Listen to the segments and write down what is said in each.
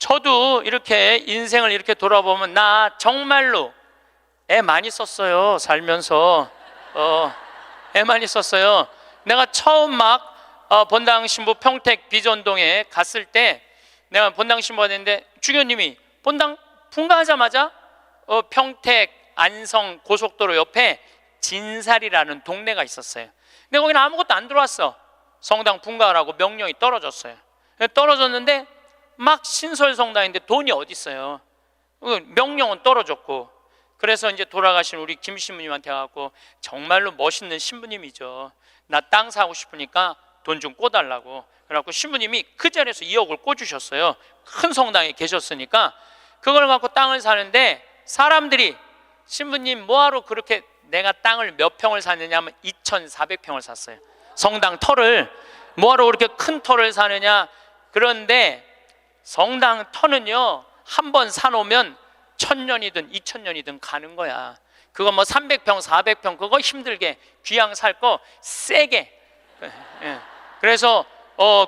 저도 이렇게 인생을 이렇게 돌아보면 나 정말로 애 많이 썼어요. 살면서 애 많이 썼어요. 내가 처음 막 본당 신부 평택 비전동에 갔을 때 내가 본당 신부가 됐는데 주교님이 본당 분가하자마자 평택 안성 고속도로 옆에 진살이라는 동네가 있었어요. 근데 거기는 아무것도 안 들어왔어. 성당 분가하라고 명령이 떨어졌어요. 떨어졌는데 막 신설성당인데 돈이 어디 있어요. 명령은 떨어졌고. 그래서 이제 돌아가신 우리 김 신부님한테 가고 정말로 멋있는 신부님이죠. 나 땅 사고 싶으니까 돈 좀 꿔달라고. 그래갖고 신부님이 그 자리에서 2억을 꿔주셨어요. 큰 성당에 계셨으니까. 그걸 갖고 땅을 사는데 사람들이 신부님 뭐하러 그렇게 내가 땅을 몇 평을 샀느냐 하면 2,400평을 샀어요. 성당 터를 뭐하러 그렇게 큰 터를 사느냐. 그런데 성당 터는요 한 번 사놓으면 1,000년이든 2,000년이든 가는 거야. 그거 뭐 300평 400평 그거 힘들게 귀양 살 거 세게. 그래서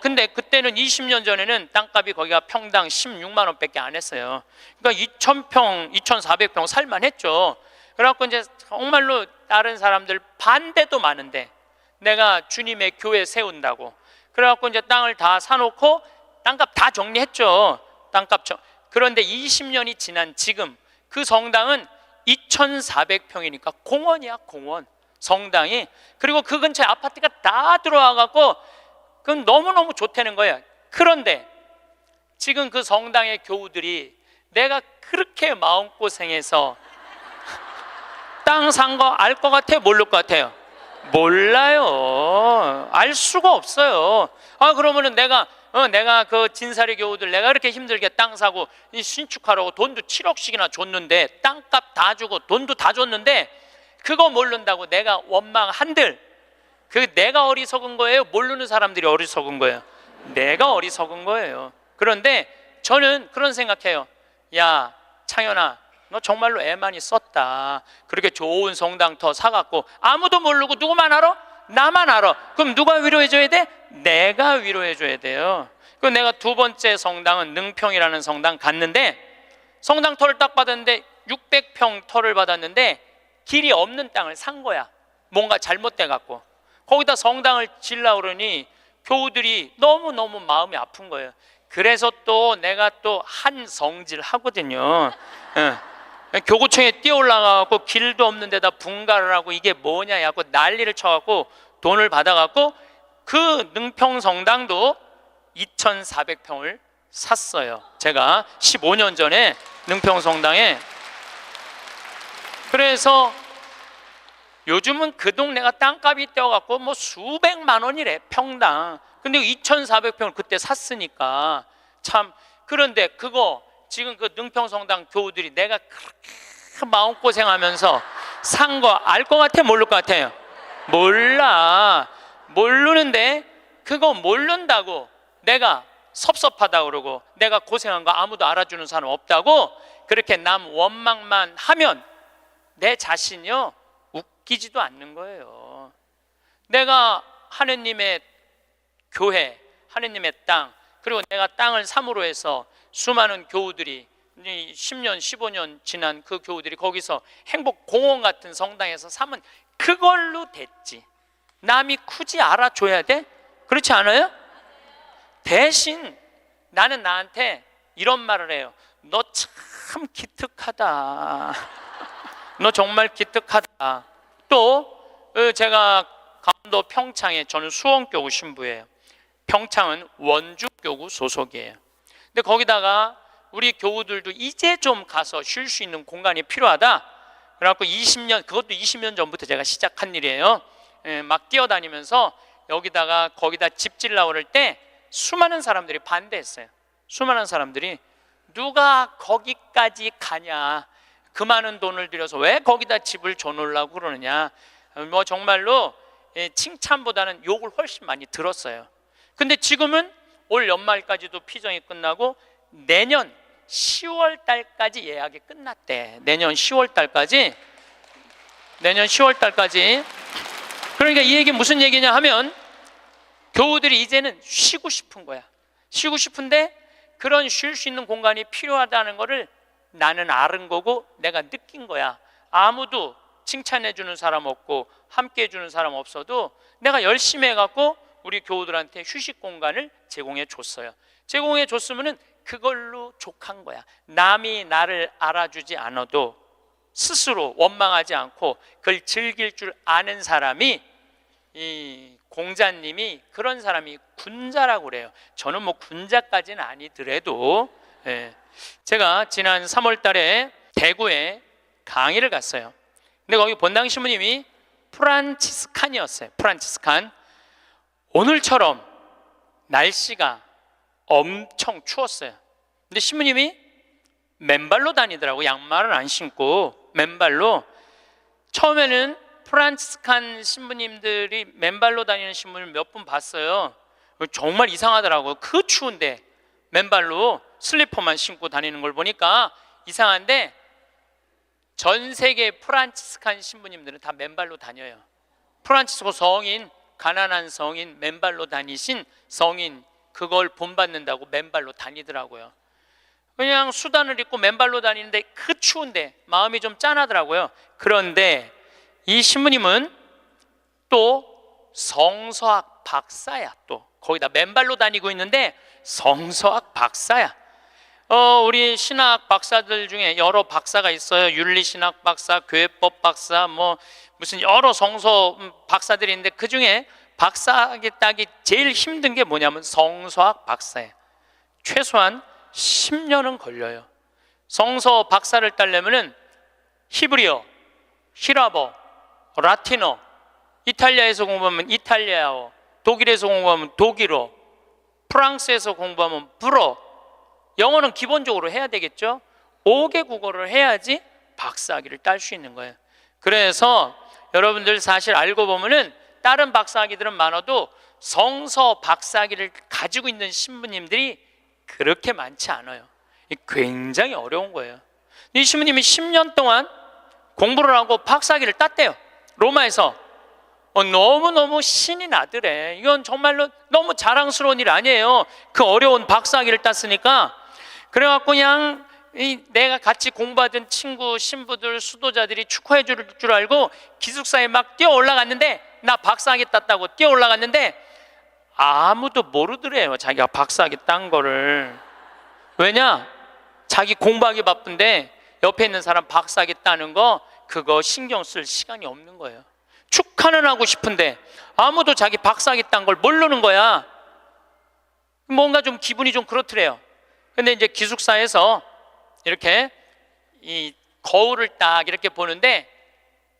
근데 그때는 20년 전에는 땅값이 거기가 평당 16만 원밖에 안 했어요. 그러니까 2,000평 2,400평 살만 했죠. 그래갖고 이제 정말로 다른 사람들 반대도 많은데 내가 주님의 교회 세운다고 그래갖고 이제 땅을 다 사놓고 땅값 다 정리했죠. 그런데 20년이 지난 지금 그 성당은 2,400평이니까 공원이야, 공원. 성당이. 그리고 그 근처에 아파트가 다 들어와 갖고 그건 너무너무 좋다는 거예요. 그런데 지금 그 성당의 교우들이 내가 그렇게 마음고생해서 땅 산 거 알 것 같아요? 모를 것 같아요? 몰라요. 알 수가 없어요. 그러면은 내가 그 진사리 교우들 내가 그렇게 힘들게 땅 사고 신축하라고 돈도 7억씩이나 줬는데 땅값 다 주고 돈도 다 줬는데 그거 모른다고 내가 원망한들 그 내가 어리석은 거예요? 모르는 사람들이 어리석은 거예요? 내가 어리석은 거예요. 그런데 저는 그런 생각해요. 야 창현아 너 정말로 애 많이 썼다. 그렇게 좋은 성당터 사갖고 아무도 모르고 누구만 알아? 나만 알아. 그럼 누가 위로해줘야 돼? 내가 위로해줘야 돼요. 그 내가 두 번째 성당은 능평이라는 성당 갔는데 성당 터를 딱 받았는데 600평 터를 받았는데 길이 없는 땅을 산 거야. 뭔가 잘못돼 갖고 거기다 성당을 지으려고 그러니 교우들이 너무너무 마음이 아픈 거예요. 그래서 또 내가 또 한 성질 하거든요. 교구청에 뛰어 올라가갖고 길도 없는 데다 분가를 하고 이게 뭐냐 해갖고 난리를 쳐갖고 돈을 받아갖고 그 능평성당도 2,400평을 샀어요. 제가 15년 전에 능평성당에. 그래서 요즘은 그 동네가 땅값이 뛰어갖고 뭐 수백만 원이래 평당. 근데 2,400평을 그때 샀으니까 참. 그런데 그거 지금 그 능평성당 교우들이 내가 그렇게 마음고생하면서 산 거 알 것 같아? 모를 것 같아요? 몰라. 모르는데 그거 모른다고 내가 섭섭하다고 그러고 내가 고생한 거 아무도 알아주는 사람 없다고 그렇게 남 원망만 하면 내 자신이요 웃기지도 않는 거예요. 내가 하느님의 교회, 하느님의 땅, 그리고 내가 땅을 삼으로 해서 수많은 교우들이 10년, 15년 지난 그 교우들이 거기서 행복공원 같은 성당에서 사면 그걸로 됐지. 남이 굳이 알아줘야 돼? 그렇지 않아요? 대신 나는 나한테 이런 말을 해요. 너 참 기특하다. 너 정말 기특하다. 또 제가 강원도 평창에 저는 수원교구 신부예요. 평창은 원주교구 소속이에요. 근데 거기다가 우리 교우들도 이제 좀 가서 쉴 수 있는 공간이 필요하다. 그래갖고 20년, 그것도 20년 전부터 제가 시작한 일이에요. 막 뛰어다니면서 거기다 집 지으려고 그럴 때 수많은 사람들이 반대했어요. 수많은 사람들이 누가 거기까지 가냐. 그 많은 돈을 들여서 왜 거기다 집을 줘놓으려고 그러느냐. 뭐 정말로 칭찬보다는 욕을 훨씬 많이 들었어요. 근데 지금은 올 연말까지도 피정이 끝나고 내년 10월 달까지 예약이 끝났대. 내년 10월 달까지. 그러니까 이 얘기 무슨 얘기냐 하면 교우들이 이제는 쉬고 싶은 거야. 쉬고 싶은데 그런 쉴 수 있는 공간이 필요하다는 것을 나는 아는 거고 내가 느낀 거야. 아무도 칭찬해 주는 사람 없고 함께 해 주는 사람 없어도 내가 열심히 해갖고 우리 교우들한테 휴식 공간을 제공해 줬어요. 제공해 줬으면은 그걸로 족한 거야. 남이 나를 알아주지 않아도 스스로 원망하지 않고 그걸 즐길 줄 아는 사람이, 이 공자님이 그런 사람이 군자라고 그래요. 저는 뭐 군자까지는 아니더라도, 제가 지난 3월 달에 대구에 강의를 갔어요. 근데 거기 본당 신부님이 프란치스칸이었어요. 프란치스칸. 오늘처럼 날씨가 엄청 추웠어요. 근데 신부님이 맨발로 다니더라고. 양말을 안 신고 맨발로. 처음에는 프란치스칸 신부님들이 맨발로 다니는 신부님을 몇 분 봤어요. 정말 이상하더라고요. 그 추운데 맨발로 슬리퍼만 신고 다니는 걸 보니까 이상한데, 전 세계 프란치스칸 신부님들은 다 맨발로 다녀요. 프란치스코 성인, 가난한 성인, 맨발로 다니신 성인, 그걸 본받는다고 맨발로 다니더라고요. 그냥 수단을 입고 맨발로 다니는데 그 추운데 마음이 좀 짠하더라고요. 그런데 이 신부님은 또 성서학 박사야. 또 거기다 맨발로 다니고 있는데 성서학 박사야. 우리 신학 박사들 중에 여러 박사가 있어요. 윤리신학 박사, 교회법 박사, 뭐 무슨 여러 성서 박사들이 있는데 그 중에 박사하기 따기 제일 힘든 게 뭐냐면 성서학 박사예요. 최소한 10년은 걸려요. 성서 박사를 따려면은 히브리어, 히라버, 라틴어, 이탈리아에서 공부하면 이탈리아어, 독일에서 공부하면 독일어, 프랑스에서 공부하면 불어, 영어는 기본적으로 해야 되겠죠. 5개 국어를 해야지 박사학위를 딸 수 있는 거예요. 그래서 여러분들 사실 알고 보면은 다른 박사학위들은 많아도 성서 박사학위를 가지고 있는 신부님들이 그렇게 많지 않아요. 굉장히 어려운 거예요. 이 신부님이 10년 동안 공부를 하고 박사학위를 땄대요. 로마에서. 너무너무 신이 나더래. 이건 정말로 너무 자랑스러운 일 아니에요. 그 어려운 박사학위를 땄으니까. 그래갖고 그냥 내가 같이 공부하던 친구, 신부들, 수도자들이 축하해 줄 줄 알고 기숙사에 막 뛰어 올라갔는데, 나 박사학위 땄다고 뛰어 올라갔는데 아무도 모르더래요. 자기가 박사학위 딴 거를. 왜냐? 자기 공부하기 바쁜데 옆에 있는 사람 박사학위 따는 거 그거 신경 쓸 시간이 없는 거예요. 축하는 하고 싶은데 아무도 자기 박사학위 딴 걸 모르는 거야. 뭔가 좀 기분이 좀 그렇더래요. 근데 이제 기숙사에서 이렇게 이 거울을 딱 이렇게 보는데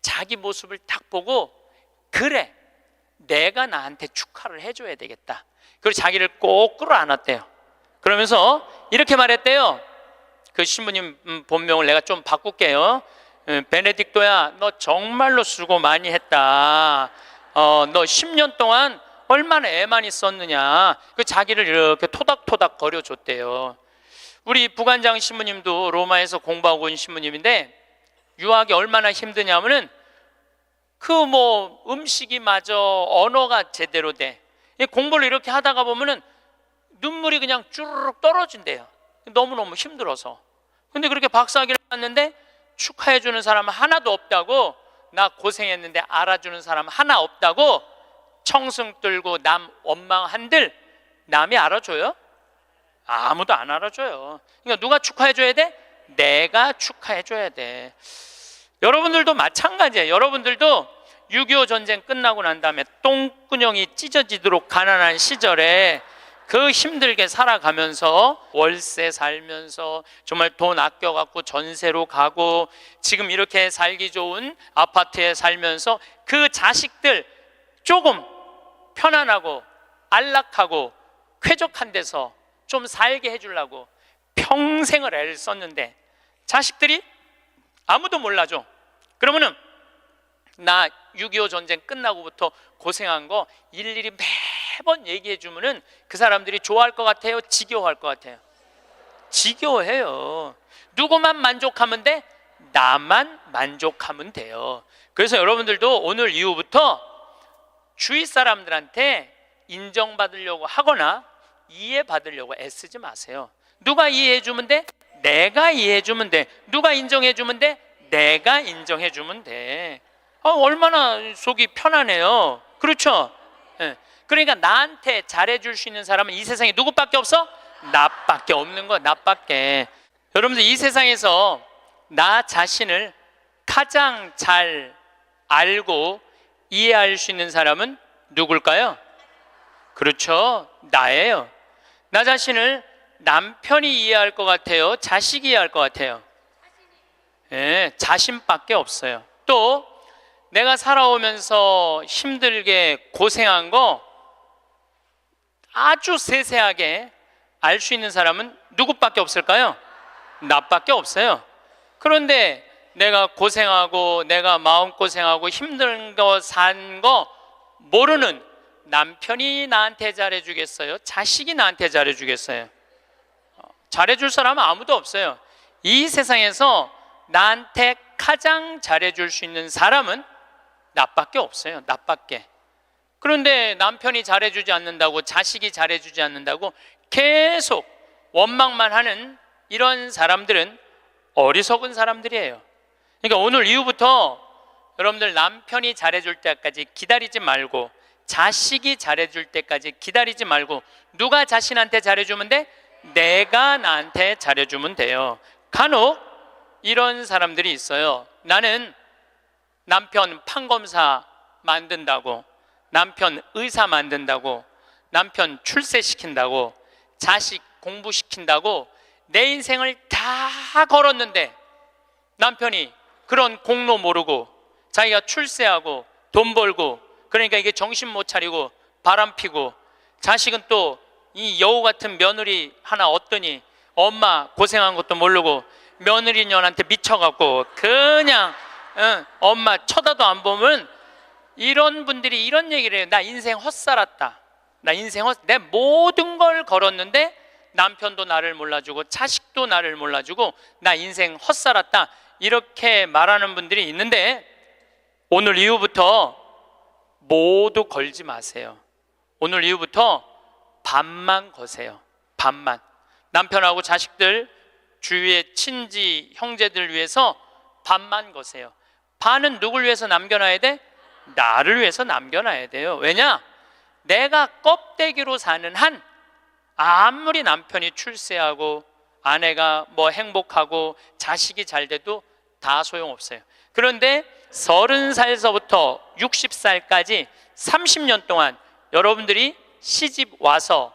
자기 모습을 딱 보고, 그래, 내가 나한테 축하를 해줘야 되겠다. 그리고 자기를 꼭 끌어안았대요. 그러면서 이렇게 말했대요. 그 신부님 본명을 내가 좀 바꿀게요. 베네딕토야, 너 정말로 수고 많이 했다. 너 10년 동안 얼마나 애 많이 썼느냐. 그 자기를 이렇게 토닥토닥 거려줬대요. 우리 부관장 신부님도 로마에서 공부하고 온 신부님인데 유학이 얼마나 힘드냐면은 그 뭐 음식이 마저 언어가 제대로 돼. 공부를 이렇게 하다가 보면은 눈물이 그냥 쭈르륵 떨어진대요. 너무너무 힘들어서. 근데 그렇게 박사학위를 땄는데 축하해 주는 사람 하나도 없다고, 나 고생했는데 알아주는 사람 하나 없다고 청승 들고 남 원망한들 남이 알아줘요? 아무도 안 알아줘요. 그러니까 누가 축하해 줘야 돼? 내가 축하해 줘야 돼. 여러분들도 마찬가지예요. 여러분들도 6.25 전쟁 끝나고 난 다음에 똥구녕이 찢어지도록 가난한 시절에 그 힘들게 살아가면서 월세 살면서 정말 돈 아껴갖고 전세로 가고 지금 이렇게 살기 좋은 아파트에 살면서 그 자식들 조금 편안하고 안락하고 쾌적한 데서 좀 살게 해주려고 평생을 애를 썼는데 자식들이 아무도 몰라줘. 그러면은 나 6.25 전쟁 끝나고부터 고생한 거 일일이 매번 얘기해 주면은 그 사람들이 좋아할 것 같아요? 지겨워할 것 같아요? 지겨워해요. 누구만 만족하면 돼? 나만 만족하면 돼요. 그래서 여러분들도 오늘 이후부터 주위 사람들한테 인정받으려고 하거나 이해받으려고 애쓰지 마세요. 누가 이해해주면 돼? 내가 이해해주면 돼. 누가 인정해주면 돼? 내가 인정해주면 돼. 얼마나 속이 편하네요. 그렇죠? 예. 그러니까 나한테 잘해줄 수 있는 사람은 이 세상에 누구밖에 없어? 나밖에 없는 거야. 나밖에. 여러분들, 이 세상에서 나 자신을 가장 잘 알고 이해할 수 있는 사람은 누굴까요? 그렇죠, 나예요. 나 자신을 남편이 이해할 것 같아요? 자식이 이해할 것 같아요? 예, 자신밖에 없어요. 또 내가 살아오면서 힘들게 고생한 거 아주 세세하게 알 수 있는 사람은 누구밖에 없을까요? 나밖에 없어요. 그런데 내가 고생하고 내가 마음고생하고 힘든 거 산 거 모르는 남편이 나한테 잘해주겠어요? 자식이 나한테 잘해주겠어요? 잘해줄 사람은 아무도 없어요. 이 세상에서 나한테 가장 잘해줄 수 있는 사람은 나밖에 없어요. 나밖에. 그런데 남편이 잘해주지 않는다고, 자식이 잘해주지 않는다고 계속 원망만 하는 이런 사람들은 어리석은 사람들이에요. 그러니까 오늘 이후부터 여러분들, 남편이 잘해줄 때까지 기다리지 말고, 자식이 잘해줄 때까지 기다리지 말고, 누가 자신한테 잘해주면 돼? 내가 나한테 잘해주면 돼요. 간혹 이런 사람들이 있어요. 나는 남편 판검사 만든다고, 남편 의사 만든다고, 남편 출세시킨다고, 자식 공부시킨다고 내 인생을 다 걸었는데 남편이 그런 공로 모르고 자기가 출세하고 돈 벌고, 그러니까 이게 정신 못 차리고 바람 피고, 자식은 또 이 여우 같은 며느리 하나 얻더니 엄마 고생한 것도 모르고 며느리년한테 미쳐갖고 그냥 엄마 쳐다도 안 보면, 이런 분들이 이런 얘기를 해요. 나 인생 헛살았다. 내 모든 걸 걸었는데 남편도 나를 몰라주고 자식도 나를 몰라주고 나 인생 헛살았다. 이렇게 말하는 분들이 있는데, 오늘 이후부터 모두 걸지 마세요. 오늘 이후부터 반만 거세요. 반만. 남편하고 자식들, 주위의 친지 형제들 위해서 반만 거세요. 반은 누굴 위해서 남겨놔야 돼? 나를 위해서 남겨놔야 돼요. 왜냐? 내가 껍데기로 사는 한, 아무리 남편이 출세하고 아내가 뭐 행복하고 자식이 잘 돼도 다 소용없어요. 그런데 30살서부터 60살까지 30년 동안 여러분들이 시집 와서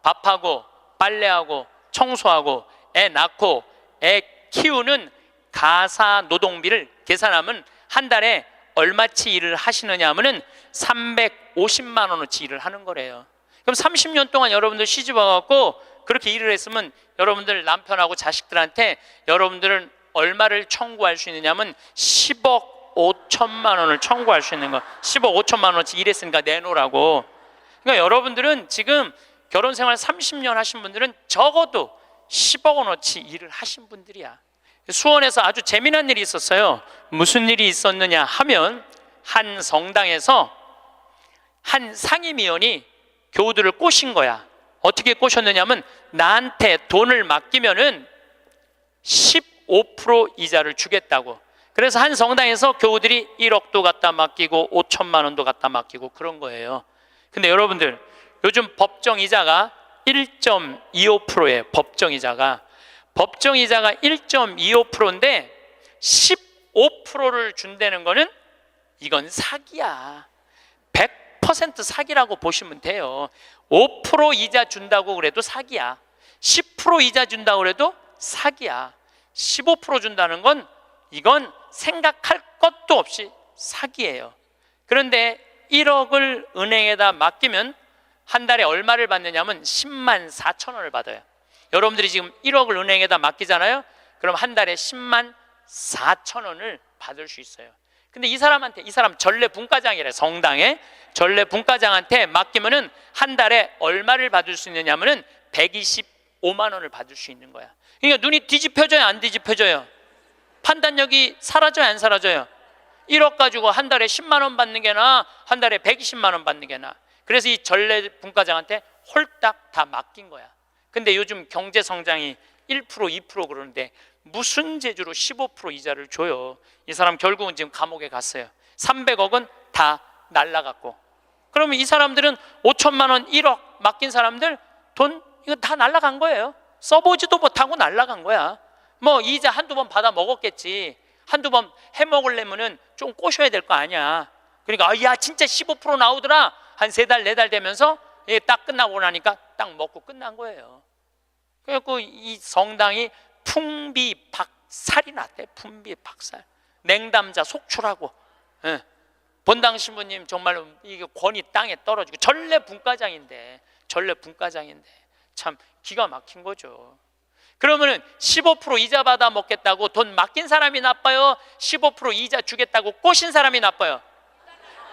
밥하고 빨래하고 청소하고 애 낳고 애 키우는 가사 노동비를 계산하면 한 달에 얼마치 일을 하시느냐 하면은 350만 원어치 일을 하는 거래요. 그럼 30년 동안 여러분들 시집 와갖고 그렇게 일을 했으면 여러분들 남편하고 자식들한테 여러분들은 얼마를 청구할 수 있느냐면 10억 5천만 원을 청구할 수 있는 거. 10억 5천만 원어치 일했으니까 내놓으라고. 그러니까 여러분들은 지금 결혼 생활 30년 하신 분들은 적어도 10억 원어치 일을 하신 분들이야. 수원에서 아주 재미난 일이 있었어요. 무슨 일이 있었느냐 하면, 한 성당에서 한 상임위원이 교우들을 꼬신 거야. 어떻게 꼬셨느냐면, 나한테 돈을 맡기면은 15% 이자를 주겠다고. 그래서 한 성당에서 교우들이 1억도 갖다 맡기고 5천만 원도 갖다 맡기고 그런 거예요. 근데 여러분들, 요즘 법정이자가 1.25%예요. 법정이자가 1.25%인데 15%를 준다는 거는 이건 사기야. 100% 사기라고 보시면 돼요. 5% 이자 준다고 그래도 사기야. 10% 이자 준다고 그래도 사기야. 15% 준다는 건 이건 생각할 것도 없이 사기예요. 그런데 1억을 은행에다 맡기면 한 달에 얼마를 받느냐면 10만 4천 원을 받아요. 여러분들이 지금 1억을 은행에다 맡기잖아요. 그럼 한 달에 10만 4천 원을 받을 수 있어요. 근데 이 사람 전례 분과장이래. 성당에 전례 분과장한테 맡기면은 한 달에 얼마를 받을 수 있느냐면은 125만 원을 받을 수 있는 거야. 그러니까 눈이 뒤집혀져요, 안 뒤집혀져요? 판단력이 사라져요, 안 사라져요? 1억 가지고 한 달에 10만 원 받는 게 나아, 한 달에 120만 원 받는 게 나아. 그래서 이 전례 분과장한테 홀딱 다 맡긴 거야. 근데 요즘 경제 성장이 1%, 2% 그러는데 무슨 재주로 15% 이자를 줘요? 이 사람 결국은 지금 감옥에 갔어요. 300억은 다 날라갔고. 그러면 이 사람들은 5천만 원, 1억 맡긴 사람들 돈 이거 다 날라간 거예요. 써보지도 못하고 날라간 거야. 뭐 이자 한두 번 받아 먹었겠지. 한두 번 해먹으려면은 좀 꼬셔야 될 거 아니야. 그러니까 야 진짜 15% 나오더라. 한 3달, 4달 되면서 딱 끝나고 나니까 딱 먹고 끝난 거예요. 그래갖고 이 성당이 풍비박살이 났대. 풍비박살. 냉담자 속출하고. 예. 본당 신부님 정말로 이게 권위 땅에 떨어지고 전래 분과장인데 참 기가 막힌 거죠. 그러면은 15% 이자 받아 먹겠다고 돈 맡긴 사람이 나빠요? 15% 이자 주겠다고 꼬신 사람이 나빠요?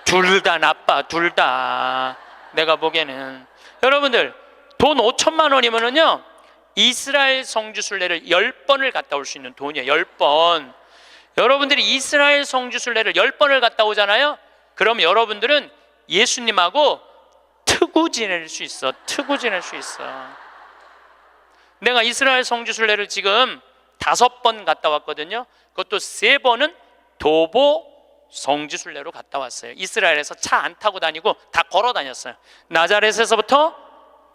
둘 다 나빠. 둘 다. 내가 보기에는 여러분들 돈 5천만 원이면은요 이스라엘 성지순례를 10번을 갔다 올 수 있는 돈이에요. 10번. 여러분들이 이스라엘 성지순례를 10번을 갔다 오잖아요. 그럼 여러분들은 예수님하고 트고 지낼 수 있어. 트고 지낼 수 있어. 내가 이스라엘 성지순례를 지금 5번 갔다 왔거든요. 그것도 3번은 도보 성지순례로 갔다 왔어요. 이스라엘에서 차 안 타고 다니고 다 걸어 다녔어요. 나자렛에서부터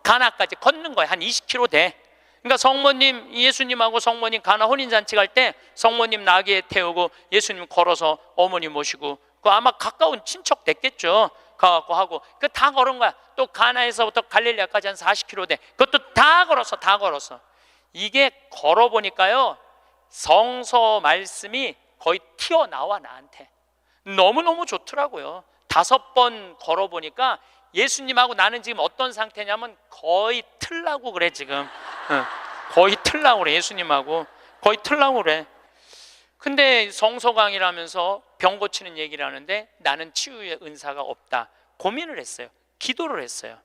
가나까지 걷는 거예요. 한 20km 돼. 그러니까 성모님, 예수님하고 성모님 가나 혼인잔치 갈 때 성모님 나귀에 태우고 예수님 걸어서 어머니 모시고 그 아마 가까운 친척 됐겠죠. 가갖고 하고 그 다 걸은 거야. 또 가나에서부터 갈릴리아까지 한 40km 돼. 그것도 다 걸었어. 이게 걸어보니까요 성서 말씀이 거의 튀어나와 나한테. 너무너무 좋더라고요. 5번 걸어보니까 예수님하고 나는 지금 어떤 상태냐면 거의 틀라고 그래 지금. 거의 틀라고 그래. 예수님하고 거의 틀라고 그래. 근데 성서강이라면서 병 고치는 얘기를 하는데 나는 치유의 은사가 없다. 고민을 했어요. 기도를 했어요.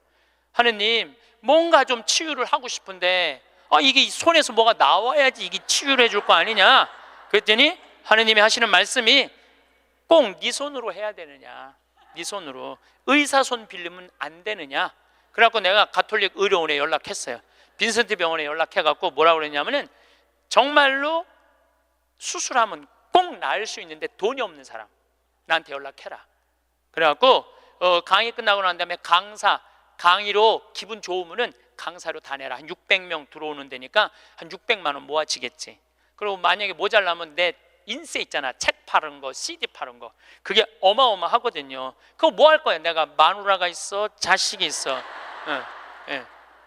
하느님 뭔가 좀 치유를 하고 싶은데 이게 손에서 뭐가 나와야지 이게 치유를 해줄 거 아니냐. 그랬더니 하느님이 하시는 말씀이 꼭 네 손으로 해야 되느냐. 네 손으로. 의사 손 빌리면 안 되느냐. 그래갖고 내가 가톨릭 의료원에 연락했어요. 빈센트 병원에 연락해갖고 뭐라고 그랬냐면은 정말로 수술하면 꼭 나을 수 있는데 돈이 없는 사람 나한테 연락해라. 그래갖고 강의 끝나고 난 다음에 강의로 기분 좋으면은 강사료 다 내라. 한 600명 들어오는 데니까 한 600만 원 모아지겠지. 그리고 만약에 모자라면 내 인세 있잖아. 책 파는 거, CD 파는 거. 그게 어마어마하거든요. 그거 뭐 할 거야? 내가 마누라가 있어, 자식이 있어.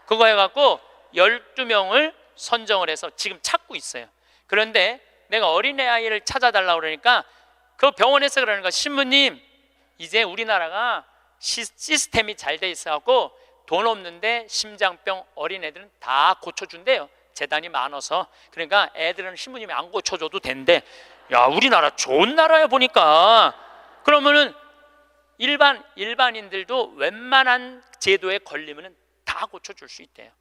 그거 해갖고 12명을 선정을 해서 지금 찾고 있어요. 그런데 내가 어린애 아이를 찾아달라고 그러니까 그 병원에서 그러는 거야. 신부님 이제 우리나라가 시스템이 잘 돼 있어갖고 돈 없는데 심장병 어린애들은 다 고쳐준대요. 재단이 많아서. 그러니까 애들은 신부님이 안 고쳐줘도 된대. 야 우리나라 좋은 나라야 보니까. 그러면은 일반인들도 웬만한 제도에 걸리면은 다 고쳐줄 수 있대요.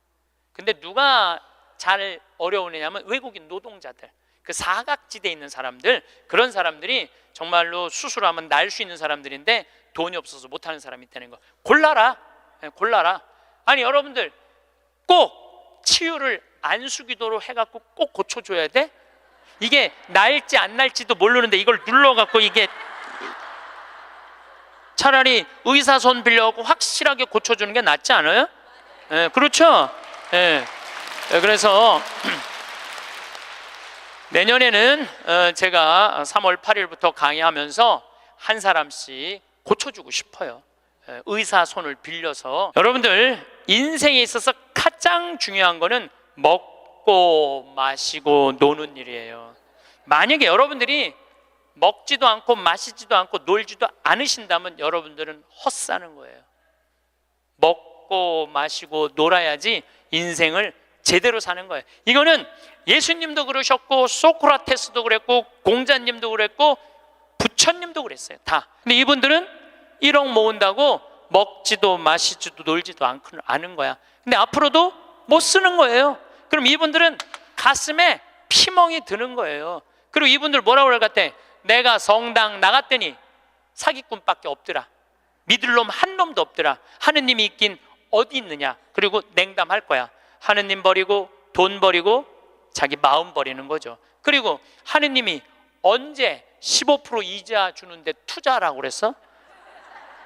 근데 누가 잘 어려우냐면 외국인 노동자들, 그 사각지대에 있는 사람들, 그런 사람들이 정말로 수술하면 날 수 있는 사람들인데 돈이 없어서 못하는 사람이 있다는 거. 골라라. 아니 여러분들 꼭 치유를 안수기도로 해갖고 꼭 고쳐줘야 돼? 이게 날지 안 날지도 모르는데 이걸 눌러갖고 이게 차라리 의사 손 빌려갖고 확실하게 고쳐주는 게 낫지 않아요? 그렇죠? 그래서 내년에는 제가 3월 8일부터 강의하면서 한 사람씩 고쳐주고 싶어요. 의사 손을 빌려서. 여러분들 인생에 있어서 가장 중요한 거는 먹고 마시고 노는 일이에요. 만약에 여러분들이 먹지도 않고 마시지도 않고 놀지도 않으신다면 여러분들은 헛사는 거예요. 먹고 마시고 놀아야지 인생을 제대로 사는 거예요. 이거는 예수님도 그러셨고 소크라테스도 그랬고 공자님도 그랬고 부처님도 그랬어요. 다. 근데 이분들은 1억 모은다고 먹지도 마시지도 놀지도 않은 거야. 근데 앞으로도 못 쓰는 거예요. 그럼 이분들은 가슴에 피멍이 드는 거예요. 그리고 이분들 뭐라고 그럴 것 같아? 내가 성당 나갔더니 사기꾼밖에 없더라. 믿을 놈 한 놈도 없더라. 하느님이 있긴 어디 있느냐. 그리고 냉담할 거야. 하느님 버리고 돈 버리고 자기 마음 버리는 거죠. 그리고 하느님이 언제 15% 이자 주는데 투자라고 그랬어?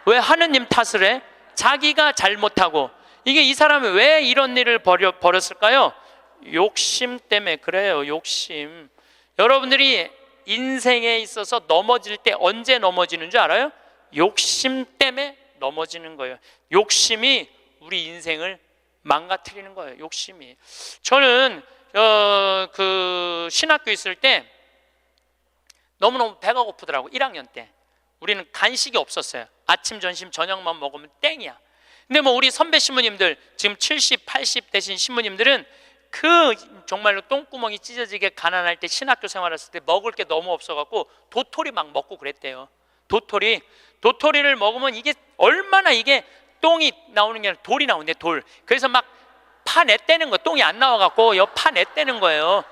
왜 하느님 탓을 해? 자기가 잘못하고. 이게 이 사람이 왜 이런 일을 버렸을까요? 욕심 때문에 그래요. 욕심. 여러분들이 인생에 있어서 넘어질 때 언제 넘어지는 줄 알아요? 욕심 때문에 넘어지는 거예요. 욕심이 우리 인생을 망가뜨리는 거예요. 욕심이. 저는 그 신학교 있을 때 너무너무 배가 고프더라고. 1학년 때 우리는 간식이 없었어요. 아침, 점심, 저녁만 먹으면 땡이야. 근데 뭐 우리 선배 신부님들, 지금 70, 80 되신 신부님들은 그 정말로 똥구멍이 찢어지게 가난할 때, 신학교 생활했을 때 먹을 게 너무 없어갖고 도토리 막 먹고 그랬대요. 도토리를 먹으면 이게 얼마나, 이게 똥이 나오는 게 아니라 돌이 나오는데, 돌. 그래서 막 파냈다는 거예요. 똥이 안 나와갖고 파냈다는 거예요.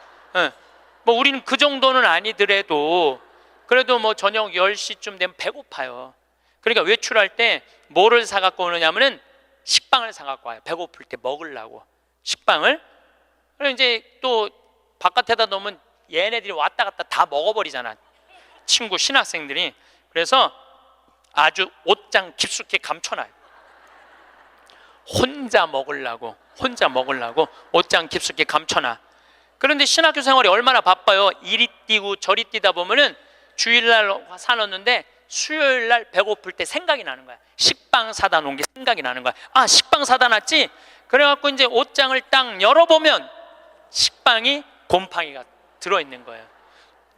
뭐 우리는 그 정도는 아니더라도 그래도 뭐 저녁 10시쯤 되면 배고파요. 그러니까 외출할 때 뭐를 사갖고 오느냐면은 식빵을 사갖고 와요. 배고플 때 먹으려고 식빵을. 그리고 이제 또 바깥에다 놓으면 얘네들이 왔다 갔다 다 먹어버리잖아, 친구 신학생들이. 그래서 아주 옷장 깊숙이 감춰놔요. 혼자 먹으려고 옷장 깊숙이 감춰놔. 그런데 신학교 생활이 얼마나 바빠요. 이리 뛰고 저리 뛰다 보면은 주일날 사놓는데 수요일날 배고플 때 생각이 나는 거야. 식빵 사다 놓은 게 생각이 나는 거야. 아, 식빵 사다 놨지? 그래갖고 이제 옷장을 딱 열어보면 식빵이, 곰팡이가 들어있는 거예요.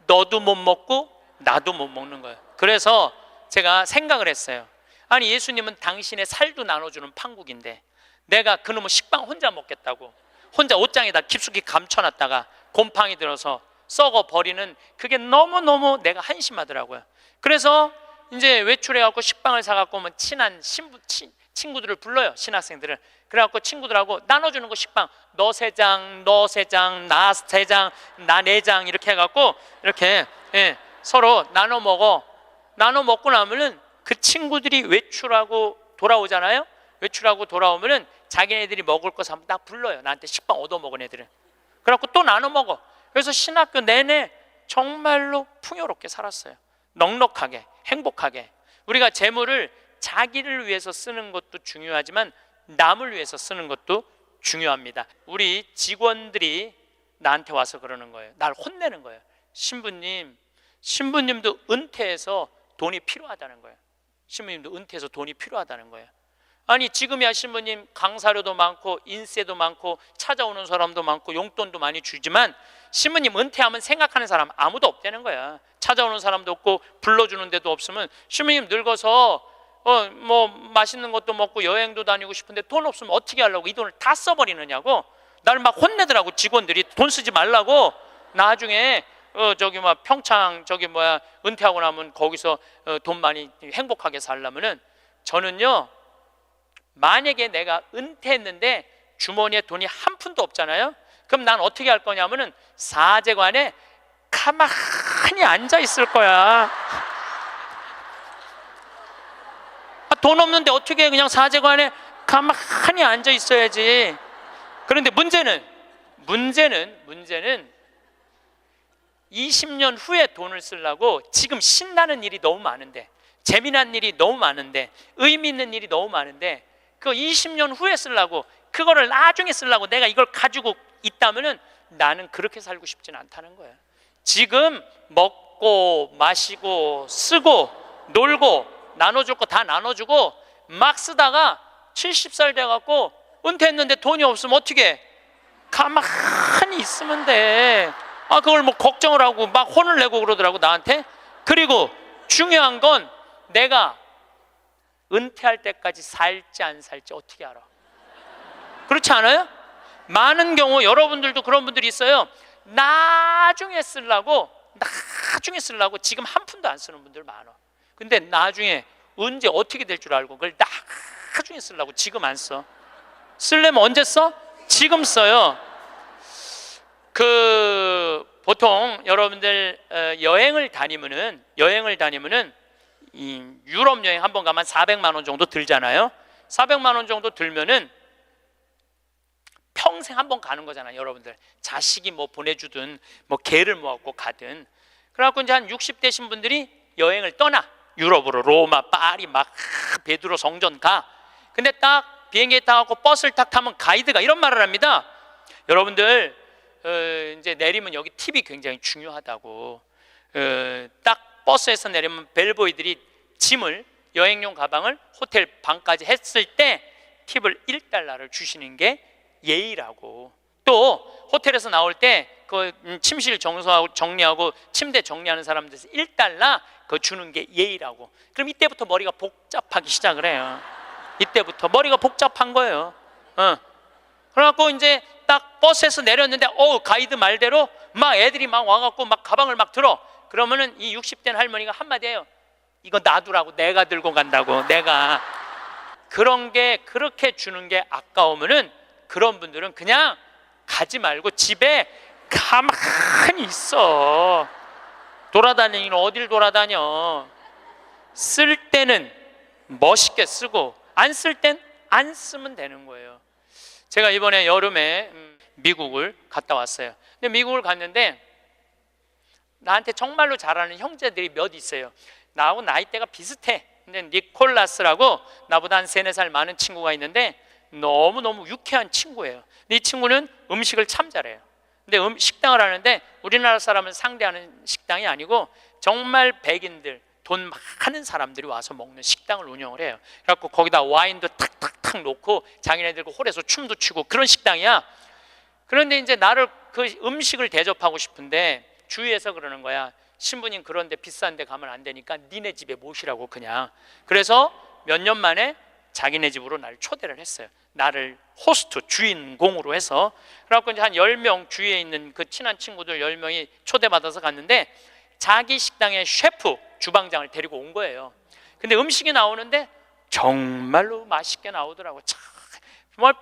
너도 못 먹고 나도 못 먹는 거예요. 그래서 제가 생각을 했어요. 아니, 예수님은 당신의 살도 나눠주는 판국인데 내가 그놈의 식빵 혼자 먹겠다고 혼자 옷장에다 깊숙이 감춰놨다가 곰팡이 들어서 썩어 버리는, 그게 너무너무 내가 한심하더라고요. 그래서 이제 외출해갖고 식빵을 사갖고 오면 친한 친구들을 불러요, 신학생들을. 그래갖고 친구들하고 나눠주는 거, 식빵. 너 3장, 너 3장, 나 3장, 나 4장 이렇게 해갖고 이렇게 서로 나눠 먹어. 나눠 먹고 나면은 그 친구들이 외출하고 돌아오잖아요. 외출하고 돌아오면은 자기네들이 먹을 거 사면 딱 불러요. 나한테 식빵 얻어 먹은 애들은. 그래갖고 또 나눠 먹어. 그래서 신학교 내내 정말로 풍요롭게 살았어요. 넉넉하게, 행복하게. 우리가 재물을 자기를 위해서 쓰는 것도 중요하지만 남을 위해서 쓰는 것도 중요합니다. 우리 직원들이 나한테 와서 그러는 거예요. 날 혼내는 거예요. 신부님도 은퇴해서 돈이 필요하다는 거예요. 신부님도 은퇴해서 돈이 필요하다는 거예요. 아니, 지금이야 신부님 강사료도 많고 인세도 많고 찾아오는 사람도 많고 용돈도 많이 주지만 신부님 은퇴하면 생각하는 사람 아무도 없다는 거야. 찾아오는 사람도 없고 불러주는 데도 없으면 신부님 늙어서 뭐 맛있는 것도 먹고 여행도 다니고 싶은데 돈 없으면 어떻게 하려고 이 돈을 다 써버리느냐고 나를 막 혼내더라고. 직원들이 돈 쓰지 말라고. 나중에 평창 은퇴하고 나면 거기서 돈 많이 행복하게 살려면은, 저는요, 만약에 내가 은퇴했는데 주머니에 돈이 한 푼도 없잖아요. 그럼 난 어떻게 할 거냐면은 사제관에 가만히 앉아 있을 거야. 돈 없는데 어떻게 그냥 사제관에 가만히 앉아 있어야지. 그런데 문제는 20년 후에 돈을 쓰려고 지금 신나는 일이 너무 많은데, 재미난 일이 너무 많은데, 의미 있는 일이 너무 많은데, 그 20년 후에 쓰려고, 그거를 나중에 쓰려고 내가 이걸 가지고 있다면은 나는 그렇게 살고 싶지는 않다는 거예요. 지금 먹고 마시고 쓰고 놀고 나눠줄 거 다 나눠주고 막 쓰다가 70살 돼갖고 은퇴했는데 돈이 없으면 어떻게 해? 가만히 있으면 돼. 그걸 뭐 걱정을 하고 막 혼을 내고 그러더라고 나한테. 그리고 중요한 건 내가 은퇴할 때까지 살지 안 살지 어떻게 알아? 그렇지 않아요? 많은 경우 여러분들도 그런 분들이 있어요. 나중에 쓰려고 지금 한 푼도 안 쓰는 분들 많아. 근데 나중에 언제 어떻게 될 줄 알고 그걸 나중에 쓰려고 지금 안 써. 쓰려면 언제 써? 지금 써요. 보통 여러분들 여행을 다니면은 이 유럽 여행 한번 가면 400만 원 정도 들잖아요. 400만 원 정도 들면은 평생 한 번 가는 거잖아요. 여러분들 자식이 뭐 보내주든 뭐 개를 모았고 가든. 그래갖고 이제 한 60대신 분들이 여행을 떠나 유럽으로 로마, 파리 막 베드로 성전 가. 근데 딱 비행기에 타고 버스를 딱 타면 가이드가 이런 말을 합니다. 여러분들 이제 내리면 여기 팁이 굉장히 중요하다고. 딱 버스에서 내리면 벨보이들이 짐을 여행용 가방을 호텔 방까지 했을 때 팁을 1달러를 주시는 게 예의라고. 또 호텔에서 나올 때 그 침실 청소하고 정리하고 침대 정리하는 사람들에서 1달러 그거 주는 게 예의라고. 그럼 이때부터 머리가 복잡하기 시작을 해요. 이때부터 머리가 복잡한 거예요. 그래갖고 이제 딱 버스에서 내렸는데 가이드 말대로 막 애들이 막 와갖고 막 가방을 막 들어. 그러면은 이 60대 할머니가 한마디 해요. 이거 놔두라고. 내가 들고 간다고. 내가. 그런 게 그렇게 주는 게 아까우면은 그런 분들은 그냥 가지 말고 집에 가만히 있어. 돌아다니는 어딜 돌아다녀. 쓸 때는 멋있게 쓰고 안 쓸 땐 안 쓰면 되는 거예요. 제가 이번에 여름에 미국을 갔다 왔어요. 근데 미국을 갔는데 나한테 정말로 잘하는 형제들이 몇 있어요. 나하고 나이대가 비슷해. 근데 니콜라스라고 나보다 한 3-4살 많은 친구가 있는데 너무너무 유쾌한 친구예요. 근데 이 친구는 음식을 참 잘해요. 근데 식당을 하는데 우리나라 사람을 상대하는 식당이 아니고 정말 백인들, 돈 많은 사람들이 와서 먹는 식당을 운영을 해요. 그래갖고 거기다 와인도 탁탁탁 놓고 자기네들 홀에서 춤도 추고 그런 식당이야. 그런데 이제 나를 그 음식을 대접하고 싶은데 주위에서 그러는 거야. 신부님 그런데 비싼 데 가면 안 되니까 니네 집에 모시라고 그냥. 그래서 몇 년 만에 자기네 집으로 나를 초대를 했어요. 나를 호스트, 주인공으로 해서. 그래갖고 이제 한 10명 주위에 있는 그 친한 친구들 10명이 초대받아서 갔는데 자기 식당의 셰프, 주방장을 데리고 온 거예요. 근데 음식이 나오는데 정말로 맛있게 나오더라고. 정말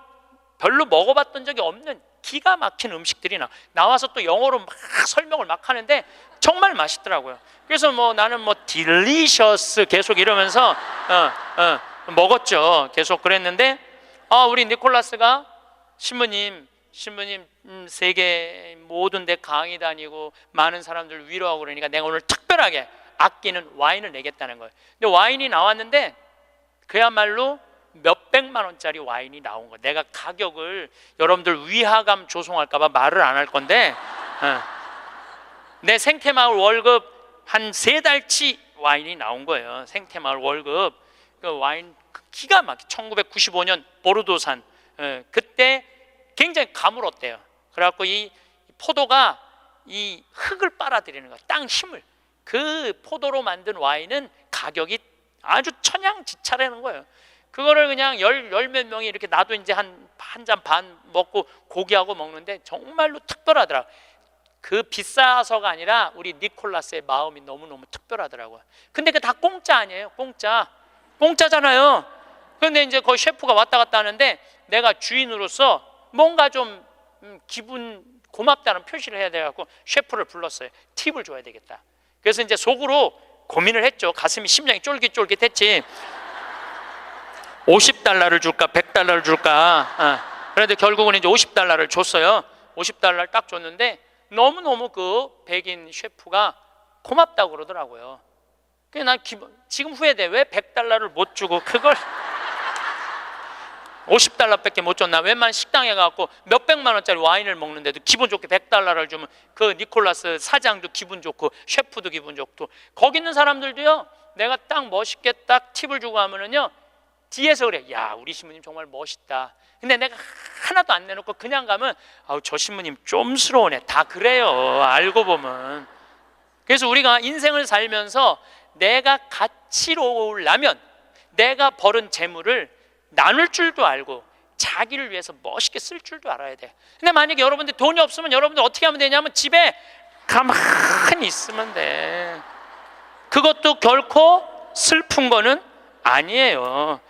별로 먹어봤던 적이 없는 기가 막힌 음식들이 나와서 또 영어로 막 설명을 막 하는데 정말 맛있더라고요. 그래서 뭐 나는 뭐 딜리셔스 계속 이러면서 먹었죠. 계속 그랬는데 우리 니콜라스가 신부님 세계 모든 데 강의 다니고 많은 사람들 위로하고 그러니까 내가 오늘 특별하게 아끼는 와인을 내겠다는 거예요. 근데 와인이 나왔는데 그야말로 몇백만 원짜리 와인이 나온 거예요. 내가 가격을 여러분들 위화감 조성할까 봐 말을 안 할 건데 내 생태마을 월급 한 3달치 와인이 나온 거예요. 생태마을 월급. 그 와인 기가 막혀. 1995년 보르도산. 그때 굉장히 가물었대요. 그래갖고 이 포도가 이 흙을 빨아들이는 거야. 땅 힘을. 그 포도로 만든 와인은 가격이 아주 천양지차라는 거예요. 그거를 그냥 열 몇 명이 이렇게 나도 이제 한 잔 반 먹고 고기하고 먹는데 정말로 특별하더라. 그 비싸서가 아니라 우리 니콜라스의 마음이 너무너무 특별하더라고요. 근데 그 다 공짜 아니에요. 공짜잖아요. 그런데 이제 거기 셰프가 왔다 갔다 하는데 내가 주인으로서 뭔가 좀 기분 고맙다는 표시를 해야 돼갖고 셰프를 불렀어요. 팁을 줘야 되겠다. 그래서 이제 속으로 고민을 했죠. 가슴이 심장이 쫄깃쫄깃했지. 50달러를 줄까 100달러를 줄까. 그런데 결국은 이제 50달러를 줬어요. 50달러를 딱 줬는데 너무너무 그 백인 셰프가 고맙다고 그러더라고요. 그래서 난 지금 후회돼. 왜 100달러를 못 주고 그걸 50달러밖에 못 줬나. 웬만한 식당에 가서 몇백만 원짜리 와인을 먹는데도 기분 좋게 100달러를 주면 그 니콜라스 사장도 기분 좋고 셰프도 기분 좋고 거기 있는 사람들도요. 내가 딱 멋있게 딱 팁을 주고 하면은요. 뒤에서 그래. 야, 우리 신부님 정말 멋있다. 근데 내가 하나도 안 내놓고 그냥 가면 저 신부님 좀스러우네. 다 그래요. 알고 보면. 그래서 우리가 인생을 살면서 내가 가치로우려면 내가 벌은 재물을 나눌 줄도 알고 자기를 위해서 멋있게 쓸 줄도 알아야 돼. 근데 만약에 여러분들 돈이 없으면 여러분들 어떻게 하면 되냐면 집에 가만히 있으면 돼. 그것도 결코 슬픈 거는 아니에요.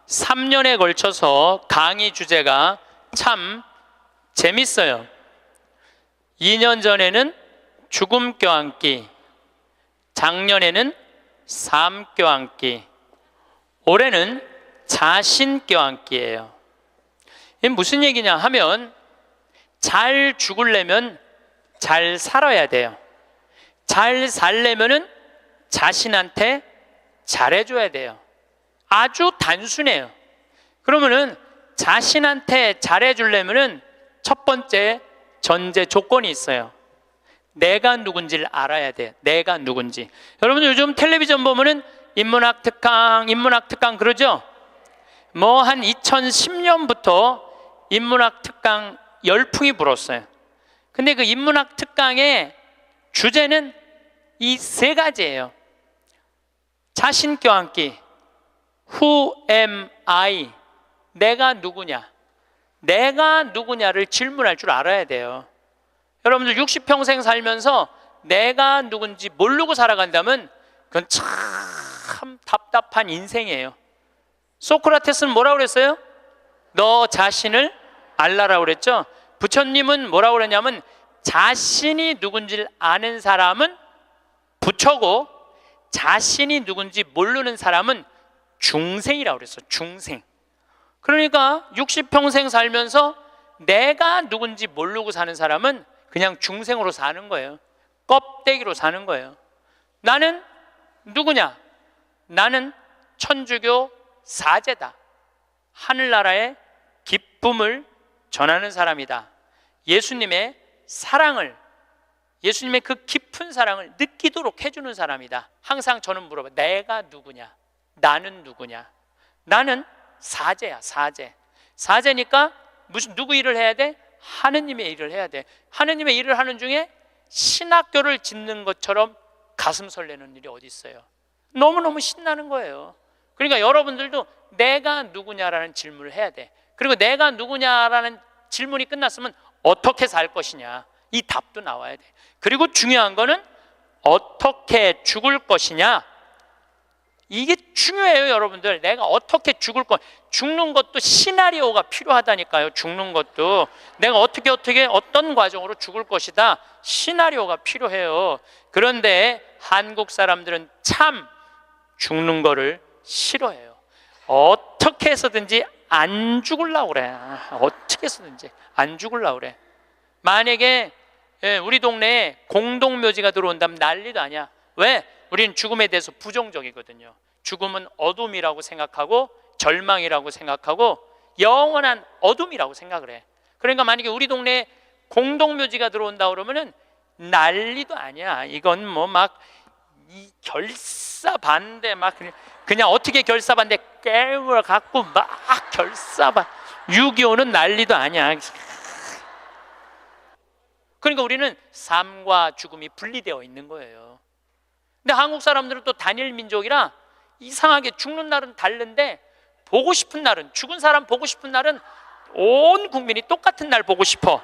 3년에 걸쳐서 강의 주제가 참 재밌어요. 2년 전에는 죽음 껴안기, 작년에는 삶 껴안기, 올해는 자신 껴안기예요. 이게 무슨 얘기냐 하면 잘 죽으려면 잘 살아야 돼요. 잘 살려면은 자신한테 잘해줘야 돼요. 아주 단순해요. 그러면은 자신한테 잘해주려면은 첫 번째 전제 조건이 있어요. 내가 누군지를 알아야 돼. 내가 누군지. 여러분 요즘 텔레비전 보면은 인문학 특강 그러죠? 뭐 한 2010년부터 인문학 특강 열풍이 불었어요. 근데 그 인문학 특강의 주제는 이 세 가지예요. 자신 껴안기, Who am I? 내가 누구냐? 내가 누구냐를 질문할 줄 알아야 돼요. 여러분들 60평생 살면서 내가 누군지 모르고 살아간다면 그건 참 답답한 인생이에요. 소크라테스는 뭐라고 그랬어요? 너 자신을 알라라고 그랬죠? 부처님은 뭐라고 그랬냐면 자신이 누군지를 아는 사람은 부처고 자신이 누군지 모르는 사람은 중생이라고 그랬어요. 중생. 그러니까 60평생 살면서 내가 누군지 모르고 사는 사람은 그냥 중생으로 사는 거예요. 껍데기로 사는 거예요. 나는 누구냐? 나는 천주교 사제다. 하늘나라의 기쁨을 전하는 사람이다. 예수님의 사랑을, 예수님의 그 깊은 사랑을 느끼도록 해주는 사람이다. 항상 저는 물어봐요. 내가 누구냐? 나는 누구냐? 나는 사제야, 사제. 사제니까 누구 일을 해야 돼? 하느님의 일을 해야 돼. 하느님의 일을 하는 중에 신학교를 짓는 것처럼 가슴 설레는 일이 어디 있어요? 너무너무 신나는 거예요. 그러니까 여러분들도 내가 누구냐라는 질문을 해야 돼. 그리고 내가 누구냐라는 질문이 끝났으면 어떻게 살 것이냐, 이 답도 나와야 돼. 그리고 중요한 거는 어떻게 죽을 것이냐, 이게 중요해요. 여러분들, 내가 어떻게 죽는 것도 시나리오가 필요하다니까요. 죽는 것도 내가 어떻게 어떤 과정으로 죽을 것이다, 시나리오가 필요해요. 그런데 한국 사람들은 참 죽는 거를 싫어해요. 어떻게 해서든지 안 죽으려고 그래. 어떻게 해서든지 안 죽으려고 그래. 만약에 우리 동네에 공동묘지가 들어온다면 난리도 아니야. 왜? 우리는 죽음에 대해서 부정적이거든요. 죽음은 어둠이라고 생각하고 절망이라고 생각하고 영원한 어둠이라고 생각을 해. 그러니까 만약에 우리 동네에 공동묘지가 들어온다 그러면은 난리도 아니야. 이건 뭐 막 이 결사반대 막 그냥 어떻게 결사반대 깨물어 갖고 막 결사반 6.25는 난리도 아니야. 그러니까 우리는 삶과 죽음이 분리되어 있는 거예요. 근데 한국 사람들은 또 단일 민족이라 이상하게 죽는 날은 다른데 보고 싶은 날은, 죽은 사람 보고 싶은 날은 온 국민이 똑같은 날 보고 싶어.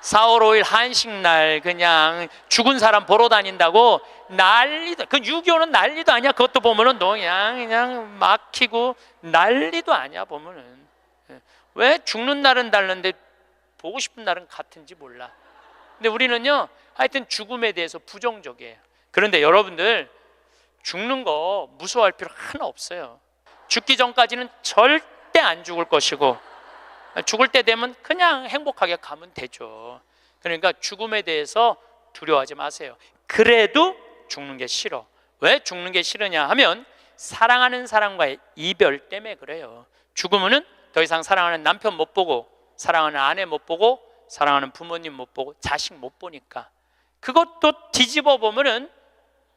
4월 5일 한식날 그냥 죽은 사람 보러 다닌다고 난리도, 그 6.25는 난리도 아니야. 그것도 보면은 그냥 막히고 난리도 아니야. 보면은 왜 죽는 날은 다른데 보고 싶은 날은 같은지 몰라. 근데 우리는요, 하여튼 죽음에 대해서 부정적이에요. 그런데 여러분들, 죽는 거 무서워할 필요 하나 없어요. 죽기 전까지는 절대 안 죽을 것이고 죽을 때 되면 그냥 행복하게 가면 되죠. 그러니까 죽음에 대해서 두려워하지 마세요. 그래도 죽는 게 싫어. 왜 죽는 게 싫으냐 하면 사랑하는 사람과의 이별 때문에 그래요. 죽으면은 더 이상 사랑하는 남편 못 보고, 사랑하는 아내 못 보고, 사랑하는 부모님 못 보고, 자식 못 보니까. 그것도 뒤집어 보면은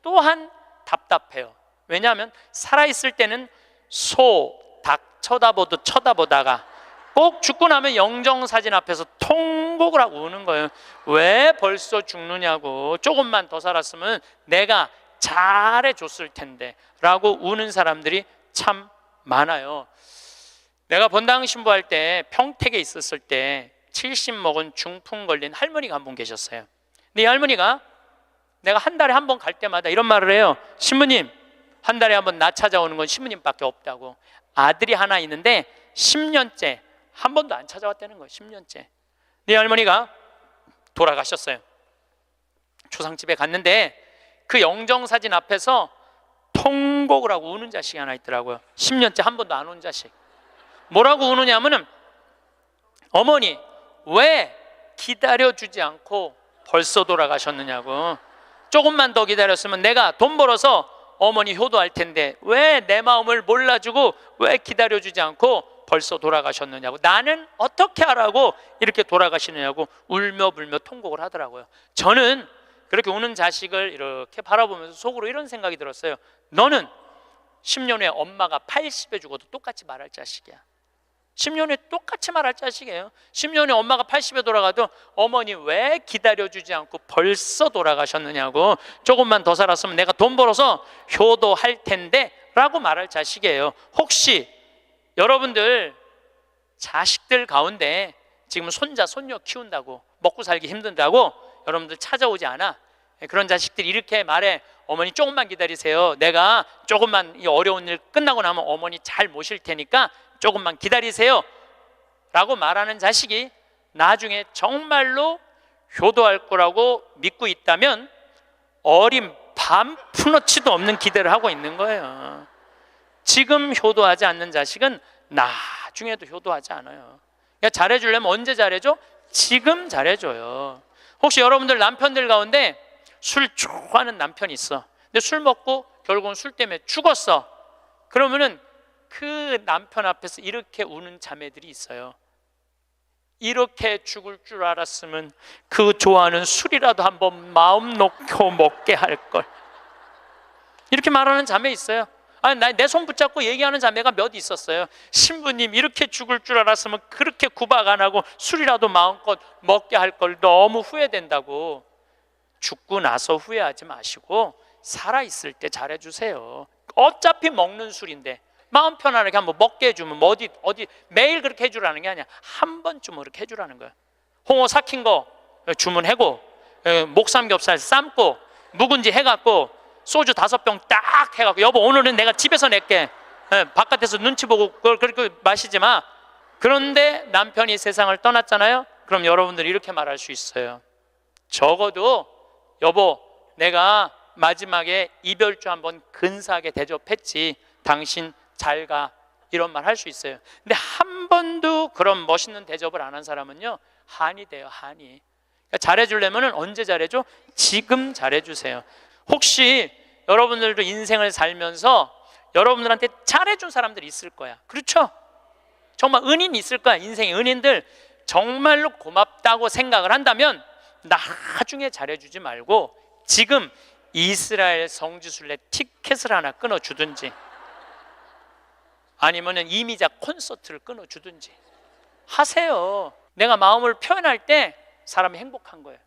또한 답답해요. 왜냐하면 살아있을 때는 소, 닭 쳐다보다가 꼭 죽고 나면 영정사진 앞에서 통곡을 하고 우는 거예요. 왜 벌써 죽느냐고, 조금만 더 살았으면 내가 잘해줬을 텐데 라고 우는 사람들이 참 많아요. 내가 본당 신부할 때 평택에 있었을 때 70 먹은 중풍 걸린 할머니가 한 분 계셨어요. 근데 이 할머니가 내가 한 달에 한 번 갈 때마다 이런 말을 해요. 신부님, 한 달에 한 번 나 찾아오는 건 신부님밖에 없다고. 아들이 하나 있는데 10년째 한 번도 안 찾아왔다는 거예요. 10년째. 네 할머니가 돌아가셨어요. 초상집에 갔는데 그 영정사진 앞에서 통곡을 하고 우는 자식이 하나 있더라고요. 10년째 한 번도 안 온 자식. 뭐라고 우느냐면은 어머니 왜 기다려주지 않고 벌써 돌아가셨느냐고. 조금만 더 기다렸으면 내가 돈 벌어서 어머니 효도할 텐데 왜 내 마음을 몰라주고 왜 기다려주지 않고 벌써 돌아가셨느냐고. 나는 어떻게 하라고 이렇게 돌아가시느냐고 울며 불며 통곡을 하더라고요. 저는 그렇게 우는 자식을 이렇게 바라보면서 속으로 이런 생각이 들었어요. 너는 10년 후에 엄마가 80에 죽어도 똑같이 말할 자식이야. 10년 후에 똑같이 말할 자식이에요. 10년 후에 엄마가 80에 돌아가도 어머니 왜 기다려주지 않고 벌써 돌아가셨느냐고. 조금만 더 살았으면 내가 돈 벌어서 효도할 텐데 라고 말할 자식이에요. 혹시 여러분들 자식들 가운데 지금 손자 손녀 키운다고 먹고 살기 힘든다고 여러분들 찾아오지 않아? 그런 자식들이 이렇게 말해. 어머니 조금만 기다리세요. 내가 조금만 이 어려운 일 끝나고 나면 어머니 잘 모실 테니까 조금만 기다리세요 라고 말하는 자식이 나중에 정말로 효도할 거라고 믿고 있다면 어린 반푼어치도 없는 기대를 하고 있는 거예요. 지금 효도하지 않는 자식은 나중에도 효도하지 않아요. 그러니까 잘해주려면 언제 잘해줘? 지금 잘해줘요. 혹시 여러분들 남편들 가운데 술 좋아하는 남편이 있어. 근데 술 먹고 결국은 술 때문에 죽었어. 그러면은 그 남편 앞에서 이렇게 우는 자매들이 있어요. 이렇게 죽을 줄 알았으면 그 좋아하는 술이라도 한번 마음 놓고 먹게 할 걸. 이렇게 말하는 자매 있어요. 아니, 내 손 붙잡고 얘기하는 자매가 몇 있었어요. 신부님 이렇게 죽을 줄 알았으면 그렇게 구박 안 하고 술이라도 마음껏 먹게 할 걸 너무 후회된다고. 죽고 나서 후회하지 마시고 살아있을 때 잘해주세요. 어차피 먹는 술인데 마음 편안하게 한번 먹게 해주면 어디 매일 그렇게 해주라는 게 아니야. 한 번쯤 그렇게 해주라는 거야. 홍어 삭힌 거 주문하고 목삼겹살 삶고 묵은지 해갖고 소주 5병 딱 해갖고 여보 오늘은 내가 집에서 낼게. 바깥에서 눈치 보고 그걸 그렇게 마시지 마. 그런데 남편이 세상을 떠났잖아요. 그럼 여러분들이 이렇게 말할 수 있어요. 적어도 여보 내가 마지막에 이별주 한번 근사하게 대접했지. 당신 잘 가. 이런 말 할 수 있어요. 근데 한 번도 그런 멋있는 대접을 안 한 사람은요 한이 돼요. 한이. 그러니까 잘해주려면 언제 잘해줘? 지금 잘해주세요. 혹시 여러분들도 인생을 살면서 여러분들한테 잘해준 사람들이 있을 거야. 그렇죠? 정말 은인이 있을 거야. 인생의 은인들. 정말로 고맙다고 생각을 한다면 나중에 잘해주지 말고 지금 이스라엘 성지순례 티켓을 하나 끊어주든지 아니면 이미자 콘서트를 끊어주든지 하세요. 내가 마음을 표현할 때 사람이 행복한 거예요.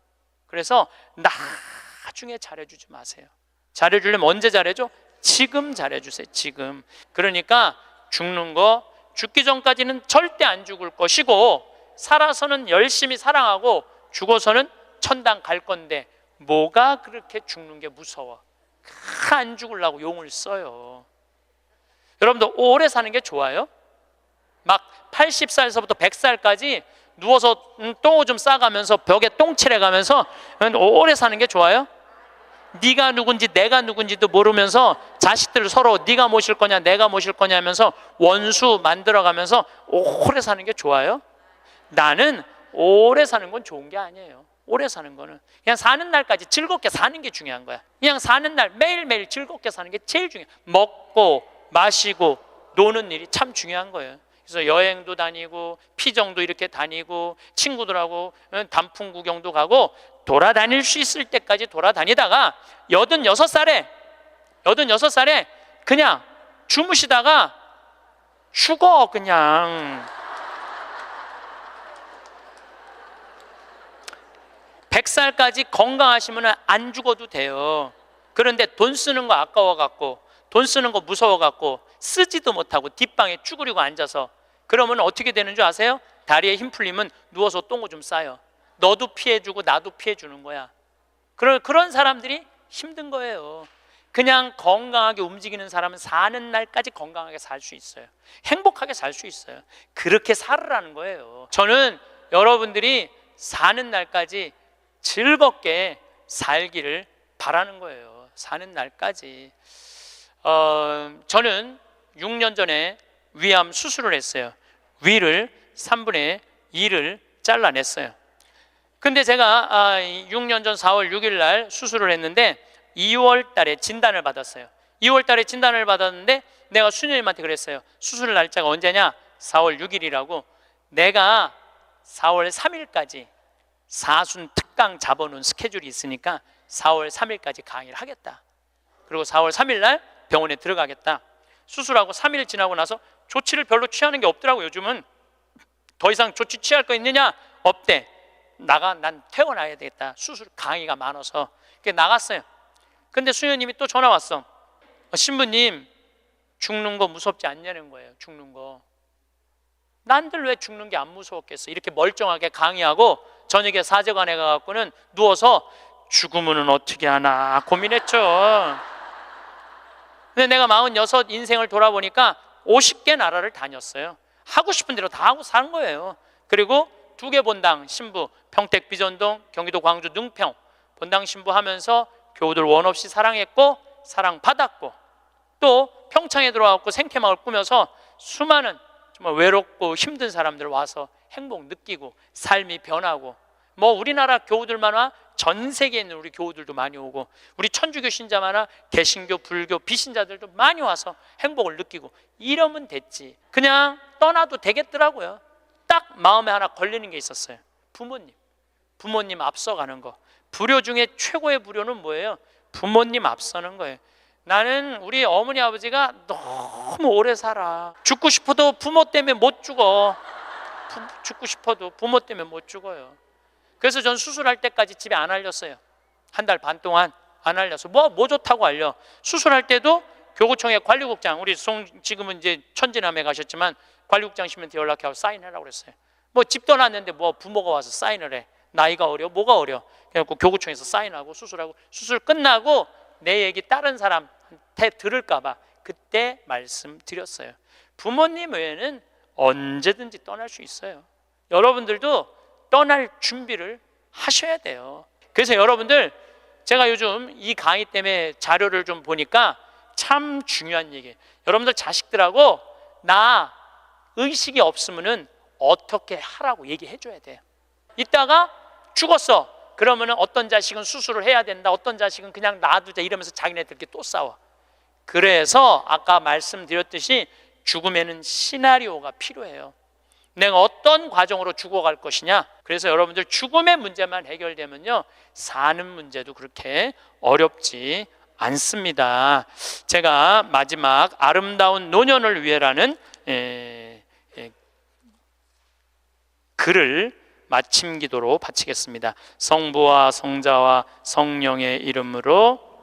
그래서 나중에 잘해주지 마세요. 잘해주려면 언제 잘해줘? 지금 잘해주세요. 지금. 그러니까 죽는 거 죽기 전까지는 절대 안 죽을 것이고 살아서는 열심히 사랑하고 죽어서는 천당 갈 건데 뭐가 그렇게 죽는 게 무서워. 안 죽으려고 용을 써요. 여러분들 오래 사는 게 좋아요? 막 80살에서부터 100살까지 누워서 똥오줌 싸가면서 벽에 똥칠해가면서 오래 사는 게 좋아요? 네가 누군지 내가 누군지도 모르면서 자식들 서로 네가 모실 거냐 내가 모실 거냐 하면서 원수 만들어가면서 오래 사는 게 좋아요? 나는 오래 사는 건 좋은 게 아니에요. 오래 사는 거는 그냥 사는 날까지 즐겁게 사는 게 중요한 거야. 그냥 사는 날 매일매일 즐겁게 사는 게 제일 중요해. 먹고 마시고 노는 일이 참 중요한 거예요. 그래서 여행도 다니고 피정도 이렇게 다니고 친구들하고 단풍 구경도 가고 돌아다닐 수 있을 때까지 돌아다니다가 86살에 그냥 주무시다가 죽어. 그냥 100살까지 건강하시면 안 죽어도 돼요. 그런데 돈 쓰는 거 아까워갖고 돈 쓰는 거 무서워갖고 쓰지도 못하고 뒷방에 쭈그리고 앉아서 그러면 어떻게 되는 줄 아세요? 다리에 힘 풀리면 누워서 똥오줌 싸요. 너도 피해주고 나도 피해주는 거야. 그런 사람들이 힘든 거예요. 그냥 건강하게 움직이는 사람은 사는 날까지 건강하게 살 수 있어요. 행복하게 살 수 있어요. 그렇게 살으라는 거예요. 저는 여러분들이 사는 날까지 즐겁게 살기를 바라는 거예요. 사는 날까지. 저는 6년 전에 위암 수술을 했어요. 위를 3분의 이를 잘라냈어요. 근데 제가 6년 전 4월 6일 날 수술을 했는데 2월 달에 진단을 받았어요. 2월 달에 진단을 받았는데 내가 수녀님한테 그랬어요. 수술 날짜가 언제냐? 4월 6일이라고. 내가 4월 3일까지 사순 특강 잡아놓은 스케줄이 있으니까 4월 3일까지 강의를 하겠다. 그리고 4월 3일 날 병원에 들어가겠다. 수술하고 3일 지나고 나서 조치를 별로 취하는 게 없더라고. 요즘은 더 이상 조치 취할 거 있느냐? 없대. 난 퇴원해야 되겠다. 수술 강의가 많아서. 그래서 나갔어요. 근데 수녀님이 또 전화 왔어. 신부님, 죽는 거 무섭지 않냐는 거예요. 죽는 거. 난들 왜 죽는 게 안 무서웠겠어? 이렇게 멀쩡하게 강의하고 저녁에 사제관에 가갖고는 누워서 죽으면 어떻게 하나 고민했죠. 근데 내가 46 인생을 돌아보니까 50개 나라를 다녔어요. 하고 싶은 대로 다 하고 산 거예요. 그리고 2개 본당 신부, 평택 비전동, 경기도 광주 능평 본당 신부 하면서 교우들 원 없이 사랑했고 사랑받았고, 또 평창에 들어와서 생태마을 꾸며서 수많은 정말 외롭고 힘든 사람들 와서 행복 느끼고 삶이 변하고, 뭐 우리나라 교우들만 전 세계에 있는 우리 교우들도 많이 오고, 우리 천주교 신자만 개신교, 불교, 비신자들도 많이 와서 행복을 느끼고, 이러면 됐지. 그냥 떠나도 되겠더라고요. 딱 마음에 하나 걸리는 게 있었어요. 부모님 앞서가는 거. 불효 중에 최고의 불효는 뭐예요? 부모님 앞서는 거예요. 나는 우리 어머니 아버지가 너무 오래 살아. 죽고 싶어도 부모 때문에 못 죽어. 죽고 싶어도 부모 때문에 못 죽어요. 그래서 전 수술할 때까지 집에 안 알렸어요. 1달 반 동안 안 알려서 뭐 좋다고 알려. 수술할 때도 교구청의 관리국장, 우리 지금은 이제 천진남에 가셨지만 관리국장님한테 연락해서 사인하라고 그랬어요. 뭐 집 떠났는데 뭐 부모가 와서 사인을 해. 나이가 어려? 뭐가 어려? 그래갖고 교구청에서 사인하고 수술하고, 수술 끝나고 내 얘기 다른 사람한테 들을까봐 그때 말씀드렸어요. 부모님 외에는 언제든지 떠날 수 있어요. 여러분들도 떠날 준비를 하셔야 돼요. 그래서 여러분들, 제가 요즘 이 강의 때문에 자료를 좀 보니까 참 중요한 얘기예요. 여러분들 자식들하고 나 의식이 없으면은 어떻게 하라고 얘기해 줘야 돼요. 이따가 죽었어. 그러면은 어떤 자식은 수술을 해야 된다, 어떤 자식은 그냥 놔두자, 이러면서 자기네들끼리 또 싸워. 그래서 아까 말씀드렸듯이 죽음에는 시나리오가 필요해요. 내가 어떤 과정으로 죽어갈 것이냐. 그래서 여러분들 죽음의 문제만 해결되면요, 사는 문제도 그렇게 어렵지 않습니다. 제가 마지막 아름다운 노년을 위해라는 글을 마침 기도로 바치겠습니다. 성부와 성자와 성령의 이름으로.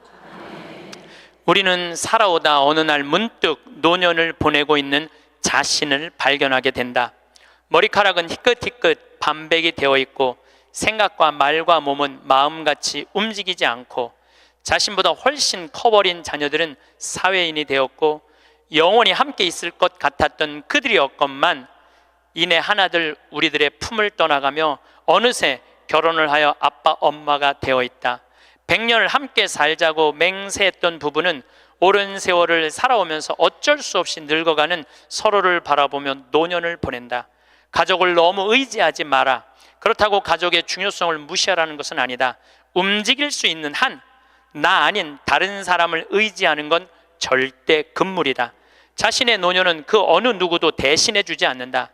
우리는 살아오다 어느 날 문득 노년을 보내고 있는 자신을 발견하게 된다. 머리카락은 희끗희끗 반백이 되어 있고 생각과 말과 몸은 마음같이 움직이지 않고, 자신보다 훨씬 커버린 자녀들은 사회인이 되었고, 영원히 함께 있을 것 같았던 그들이었건만 이내 하나둘 우리들의 품을 떠나가며 어느새 결혼을 하여 아빠 엄마가 되어 있다. 100년을 함께 살자고 맹세했던 부부는 오랜 세월을 살아오면서 어쩔 수 없이 늙어가는 서로를 바라보며 노년을 보낸다. 가족을 너무 의지하지 마라. 그렇다고 가족의 중요성을 무시하라는 것은 아니다. 움직일 수 있는 한 나 아닌 다른 사람을 의지하는 건 절대 금물이다. 자신의 노년은 그 어느 누구도 대신해 주지 않는다.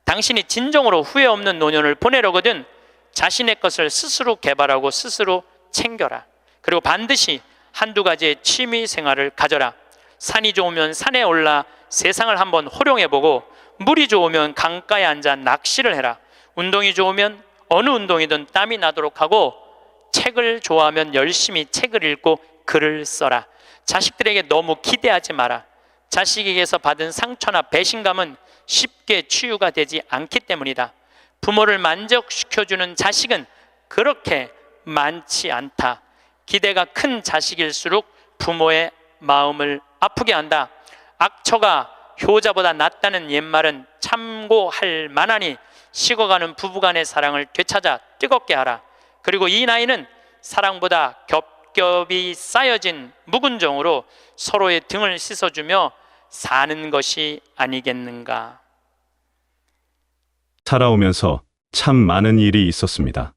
당신이 진정으로 후회 없는 노년을 보내려거든 자신의 것을 스스로 개발하고 스스로 챙겨라. 그리고 반드시 한두 가지의 취미 생활을 가져라. 산이 좋으면 산에 올라 세상을 한번 호령해보고, 물이 좋으면 강가에 앉아 낚시를 해라. 운동이 좋으면 어느 운동이든 땀이 나도록 하고, 책을 좋아하면 열심히 책을 읽고 글을 써라. 자식들에게 너무 기대하지 마라. 자식에게서 받은 상처나 배신감은 쉽게 치유가 되지 않기 때문이다. 부모를 만족시켜주는 자식은 그렇게 많지 않다. 기대가 큰 자식일수록 부모의 마음을 아프게 한다. 악처가 효자보다 낫다는 옛말은 참고할 만하니 식어가는 부부간의 사랑을 되찾아 뜨겁게 하라. 그리고 이 나이는 사랑보다 겹겹이 쌓여진 묵은 정으로 서로의 등을 씻어주며 사는 것이 아니겠는가. 살아오면서 참 많은 일이 있었습니다.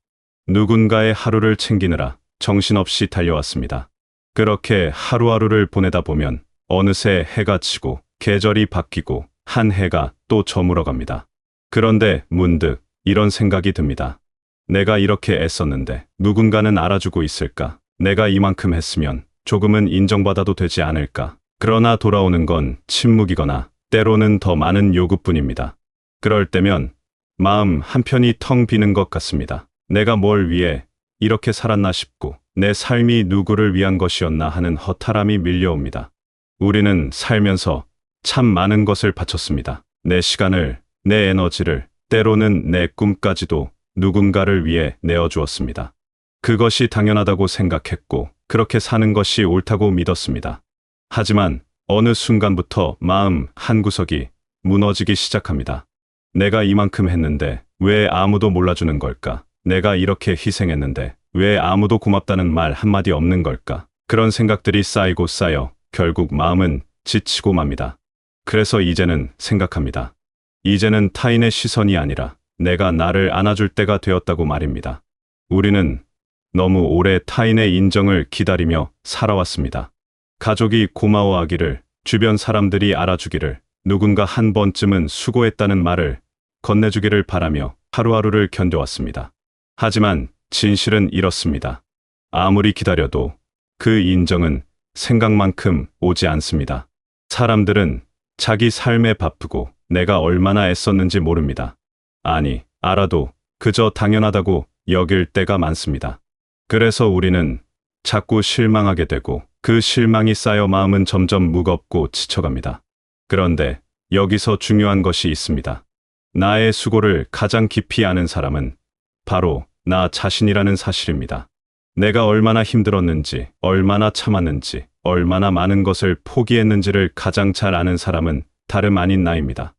누군가의 하루를 챙기느라 정신없이 달려왔습니다. 그렇게 하루하루를 보내다 보면 어느새 해가 지고 계절이 바뀌고 한 해가 또 저물어 갑니다. 그런데 문득 이런 생각이 듭니다. 내가 이렇게 애썼는데 누군가는 알아주고 있을까? 내가 이만큼 했으면 조금은 인정받아도 되지 않을까? 그러나 돌아오는 건 침묵이거나 때로는 더 많은 요구뿐입니다. 그럴 때면 마음 한편이 텅 비는 것 같습니다. 내가 뭘 위해 이렇게 살았나 싶고 내 삶이 누구를 위한 것이었나 하는 허탈함이 밀려옵니다. 우리는 살면서 참 많은 것을 바쳤습니다. 내 시간을, 내 에너지를, 때로는 내 꿈까지도 누군가를 위해 내어주었습니다. 그것이 당연하다고 생각했고 그렇게 사는 것이 옳다고 믿었습니다. 하지만 어느 순간부터 마음 한구석이 무너지기 시작합니다. 내가 이만큼 했는데 왜 아무도 몰라주는 걸까? 내가 이렇게 희생했는데 왜 아무도 고맙다는 말 한마디 없는 걸까? 그런 생각들이 쌓이고 쌓여 결국 마음은 지치고 맙니다. 그래서 이제는 생각합니다. 이제는 타인의 시선이 아니라 내가 나를 안아줄 때가 되었다고 말입니다. 우리는 너무 오래 타인의 인정을 기다리며 살아왔습니다. 가족이 고마워하기를, 주변 사람들이 알아주기를, 누군가 한 번쯤은 수고했다는 말을 건네주기를 바라며 하루하루를 견뎌왔습니다. 하지만 진실은 이렇습니다. 아무리 기다려도 그 인정은 생각만큼 오지 않습니다. 사람들은 자기 삶에 바쁘고 내가 얼마나 애썼는지 모릅니다. 아니, 알아도 그저 당연하다고 여길 때가 많습니다. 그래서 우리는 자꾸 실망하게 되고 그 실망이 쌓여 마음은 점점 무겁고 지쳐갑니다. 그런데 여기서 중요한 것이 있습니다. 나의 수고를 가장 깊이 아는 사람은 바로 나 자신이라는 사실입니다. 내가 얼마나 힘들었는지, 얼마나 참았는지, 얼마나 많은 것을 포기했는지를 가장 잘 아는 사람은 다름 아닌 나입니다.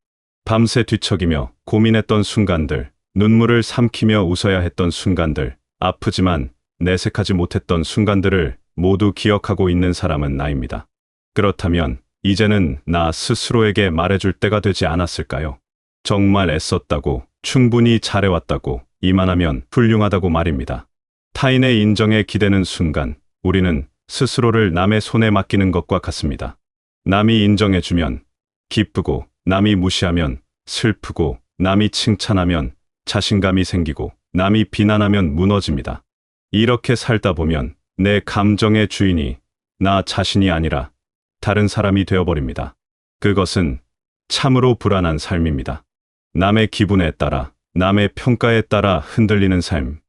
밤새 뒤척이며 고민했던 순간들, 눈물을 삼키며 웃어야 했던 순간들, 아프지만 내색하지 못했던 순간들을 모두 기억하고 있는 사람은 나입니다. 그렇다면 이제는 나 스스로에게 말해줄 때가 되지 않았을까요? 정말 애썼다고, 충분히 잘해왔다고, 이만하면 훌륭하다고 말입니다. 타인의 인정에 기대는 순간 우리는 스스로를 남의 손에 맡기는 것과 같습니다. 남이 인정해주면 기쁘고, 남이 무시하면 슬프고, 남이 칭찬하면 자신감이 생기고, 남이 비난하면 무너집니다. 이렇게 살다 보면 내 감정의 주인이 나 자신이 아니라 다른 사람이 되어버립니다. 그것은 참으로 불안한 삶입니다. 남의 기분에 따라, 남의 평가에 따라 흔들리는 삶.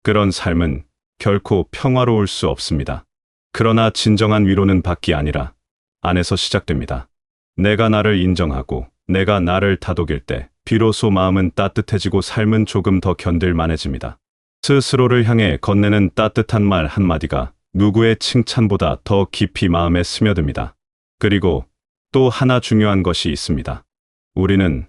그런 삶은 결코 평화로울 수 없습니다. 그러나 진정한 위로는 밖이 아니라 안에서 시작됩니다. 내가 나를 인정하고 내가 나를 다독일 때 비로소 마음은 따뜻해지고 삶은 조금 더 견딜만해집니다. 스스로를 향해 건네는 따뜻한 말 한마디가 누구의 칭찬보다 더 깊이 마음에 스며듭니다. 그리고 또 하나 중요한 것이 있습니다. 우리는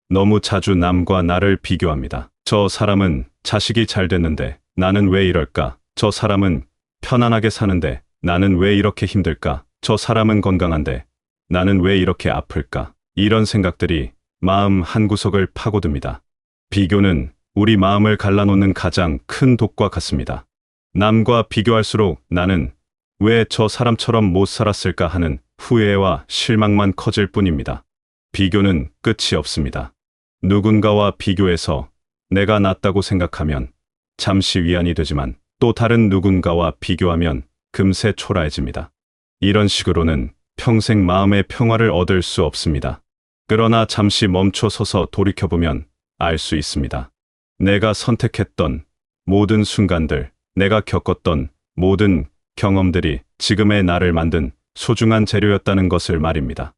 너무 자주 남과 나를 비교합니다. 저 사람은 자식이 잘 됐는데 나는 왜 이럴까? 저 사람은 편안하게 사는데 나는 왜 이렇게 힘들까? 저 사람은 건강한데 나는 왜 이렇게 아플까? 이런 생각들이 마음 한구석을 파고듭니다. 비교는 우리 마음을 갈라놓는 가장 큰 독과 같습니다. 남과 비교할수록 나는 왜 저 사람처럼 못 살았을까 하는 후회와 실망만 커질 뿐입니다. 비교는 끝이 없습니다. 누군가와 비교해서 내가 낫다고 생각하면 잠시 위안이 되지만 또 다른 누군가와 비교하면 금세 초라해집니다. 이런 식으로는 평생 마음의 평화를 얻을 수 없습니다. 그러나 잠시 멈춰 서서 돌이켜보면 알 수 있습니다. 내가 선택했던 모든 순간들, 내가 겪었던 모든 경험들이 지금의 나를 만든 소중한 재료였다는 것을 말입니다.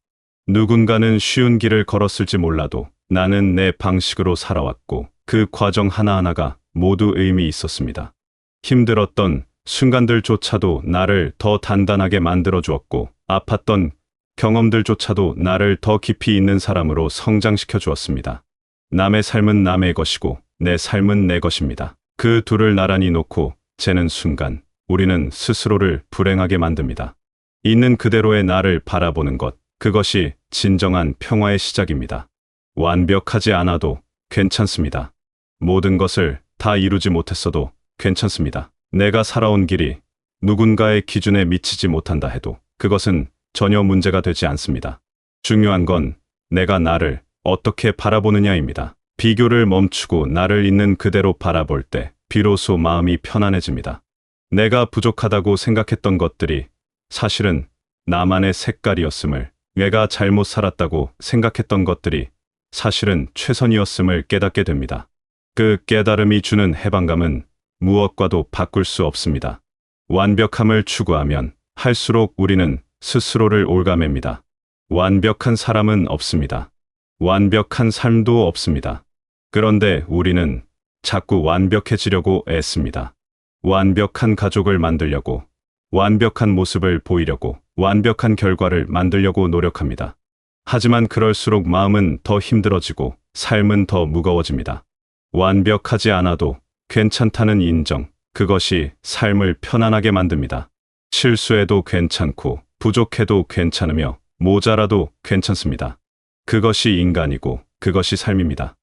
누군가는 쉬운 길을 걸었을지 몰라도 나는 내 방식으로 살아왔고 그 과정 하나하나가 모두 의미 있었습니다. 힘들었던 순간들조차도 나를 더 단단하게 만들어 주었고 아팠던 경험들조차도 나를 더 깊이 있는 사람으로 성장시켜 주었습니다. 남의 삶은 남의 것이고 내 삶은 내 것입니다. 그 둘을 나란히 놓고 재는 순간 우리는 스스로를 불행하게 만듭니다. 있는 그대로의 나를 바라보는 것, 그것이 진정한 평화의 시작입니다. 완벽하지 않아도 괜찮습니다. 모든 것을 다 이루지 못했어도 괜찮습니다. 내가 살아온 길이 누군가의 기준에 미치지 못한다 해도 그것은 전혀 문제가 되지 않습니다. 중요한 건 내가 나를 어떻게 바라보느냐입니다. 비교를 멈추고 나를 있는 그대로 바라볼 때 비로소 마음이 편안해집니다. 내가 부족하다고 생각했던 것들이 사실은 나만의 색깔이었음을, 내가 잘못 살았다고 생각했던 것들이 사실은 최선이었음을 깨닫게 됩니다. 그 깨달음이 주는 해방감은 무엇과도 바꿀 수 없습니다. 완벽함을 추구하면 할수록 우리는 스스로를 올가맵니다. 완벽한 사람은 없습니다. 완벽한 삶도 없습니다. 그런데 우리는 자꾸 완벽해지려고 애씁니다. 완벽한 가족을 만들려고, 완벽한 모습을 보이려고, 완벽한 결과를 만들려고 노력합니다. 하지만 그럴수록 마음은 더 힘들어지고 삶은 더 무거워집니다. 완벽하지 않아도 괜찮다는 인정, 그것이 삶을 편안하게 만듭니다. 실수해도 괜찮고, 부족해도 괜찮으며, 모자라도 괜찮습니다. 그것이 인간이고, 그것이 삶입니다.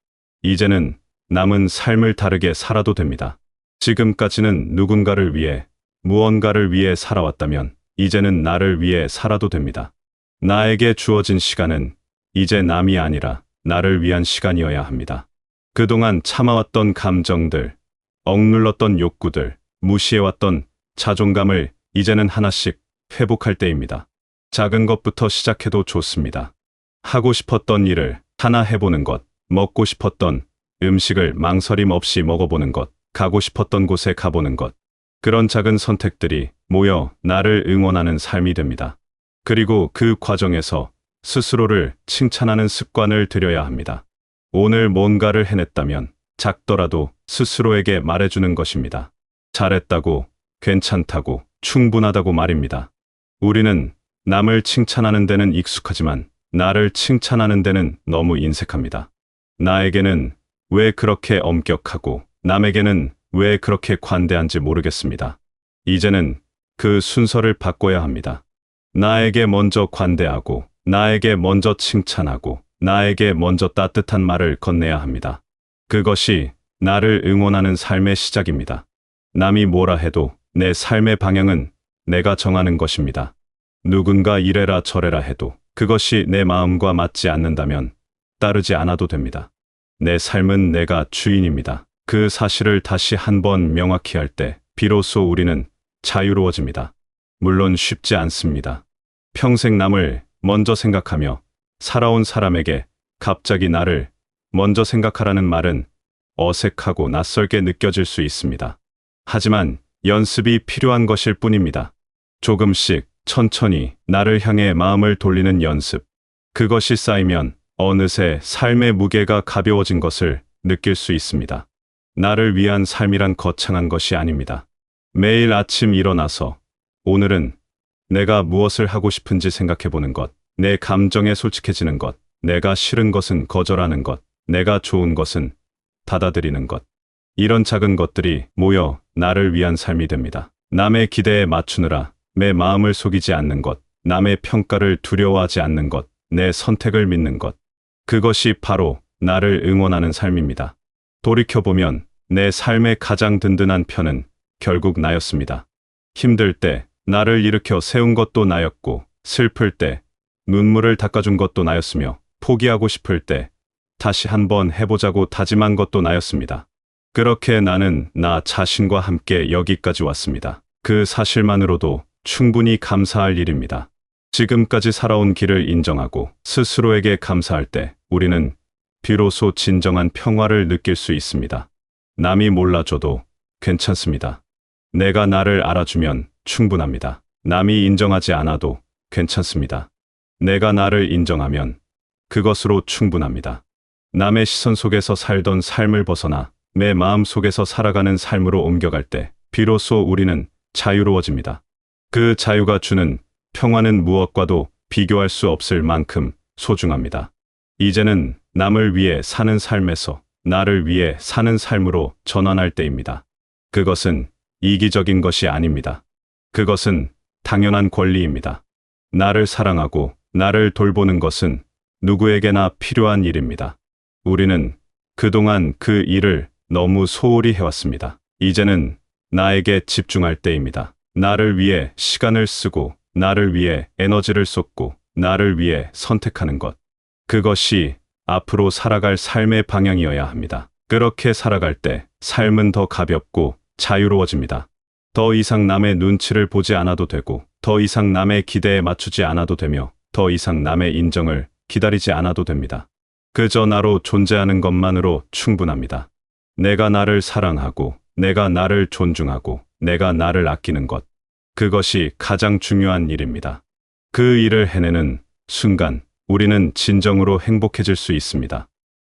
이제는 남은 삶을 다르게 살아도 됩니다. 지금까지는 누군가를 위해, 무언가를 위해 살아왔다면, 이제는 나를 위해 살아도 됩니다. 나에게 주어진 시간은 이제 남이 아니라 나를 위한 시간이어야 합니다. 그동안 참아왔던 감정들, 억눌렀던 욕구들, 무시해왔던 자존감을 이제는 하나씩 회복할 때입니다. 작은 것부터 시작해도 좋습니다. 하고 싶었던 일을 하나 해보는 것, 먹고 싶었던 음식을 망설임 없이 먹어보는 것, 가고 싶었던 곳에 가보는 것. 그런 작은 선택들이 모여 나를 응원하는 삶이 됩니다. 그리고 그 과정에서 스스로를 칭찬하는 습관을 들여야 합니다. 오늘 뭔가를 해냈다면 작더라도 스스로에게 말해주는 것입니다. 잘했다고, 괜찮다고, 충분하다고 말입니다. 우리는 남을 칭찬하는 데는 익숙하지만 나를 칭찬하는 데는 너무 인색합니다. 나에게는 왜 그렇게 엄격하고 남에게는 왜 그렇게 관대한지 모르겠습니다. 이제는 그 순서를 바꿔야 합니다. 나에게 먼저 관대하고, 나에게 먼저 칭찬하고, 나에게 먼저 따뜻한 말을 건네야 합니다. 그것이 나를 응원하는 삶의 시작입니다. 남이 뭐라 해도 내 삶의 방향은 내가 정하는 것입니다. 누군가 이래라 저래라 해도 그것이 내 마음과 맞지 않는다면 따르지 않아도 됩니다. 내 삶은 내가 주인입니다. 그 사실을 다시 한번 명확히 할 때 비로소 우리는 자유로워집니다. 물론 쉽지 않습니다. 평생 남을 먼저 생각하며 살아온 사람에게 갑자기 나를 먼저 생각하라는 말은 어색하고 낯설게 느껴질 수 있습니다. 하지만 연습이 필요한 것일 뿐입니다. 조금씩 천천히 나를 향해 마음을 돌리는 연습. 그것이 쌓이면 어느새 삶의 무게가 가벼워진 것을 느낄 수 있습니다. 나를 위한 삶이란 거창한 것이 아닙니다. 매일 아침 일어나서 오늘은 내가 무엇을 하고 싶은지 생각해보는 것, 내 감정에 솔직해지는 것, 내가 싫은 것은 거절하는 것, 내가 좋은 것은 받아들이는 것. 이런 작은 것들이 모여 나를 위한 삶이 됩니다. 남의 기대에 맞추느라 내 마음을 속이지 않는 것, 남의 평가를 두려워하지 않는 것, 내 선택을 믿는 것. 그것이 바로 나를 응원하는 삶입니다. 돌이켜보면 내 삶의 가장 든든한 편은 결국 나였습니다. 힘들 때 나를 일으켜 세운 것도 나였고, 슬플 때 눈물을 닦아준 것도 나였으며, 포기하고 싶을 때 다시 한번 해보자고 다짐한 것도 나였습니다. 그렇게 나는 나 자신과 함께 여기까지 왔습니다. 그 사실만으로도 충분히 감사할 일입니다. 지금까지 살아온 길을 인정하고 스스로에게 감사할 때 우리는 비로소 진정한 평화를 느낄 수 있습니다. 남이 몰라줘도 괜찮습니다. 내가 나를 알아주면 충분합니다. 남이 인정하지 않아도 괜찮습니다. 내가 나를 인정하면 그것으로 충분합니다. 남의 시선 속에서 살던 삶을 벗어나 내 마음 속에서 살아가는 삶으로 옮겨갈 때 비로소 우리는 자유로워집니다. 그 자유가 주는 평화는 무엇과도 비교할 수 없을 만큼 소중합니다. 이제는 남을 위해 사는 삶에서 나를 위해 사는 삶으로 전환할 때입니다. 그것은 이기적인 것이 아닙니다. 그것은 당연한 권리입니다. 나를 사랑하고 나를 돌보는 것은 누구에게나 필요한 일입니다. 우리는 그동안 그 일을 너무 소홀히 해왔습니다. 이제는 나에게 집중할 때입니다. 나를 위해 시간을 쓰고, 나를 위해 에너지를 쏟고, 나를 위해 선택하는 것. 그것이 앞으로 살아갈 삶의 방향이어야 합니다. 그렇게 살아갈 때 삶은 더 가볍고 자유로워집니다. 더 이상 남의 눈치를 보지 않아도 되고, 더 이상 남의 기대에 맞추지 않아도 되며, 더 이상 남의 인정을 기다리지 않아도 됩니다. 그저 나로 존재하는 것만으로 충분합니다. 내가 나를 사랑하고, 내가 나를 존중하고, 내가 나를 아끼는 것. 그것이 가장 중요한 일입니다. 그 일을 해내는 순간 우리는 진정으로 행복해질 수 있습니다.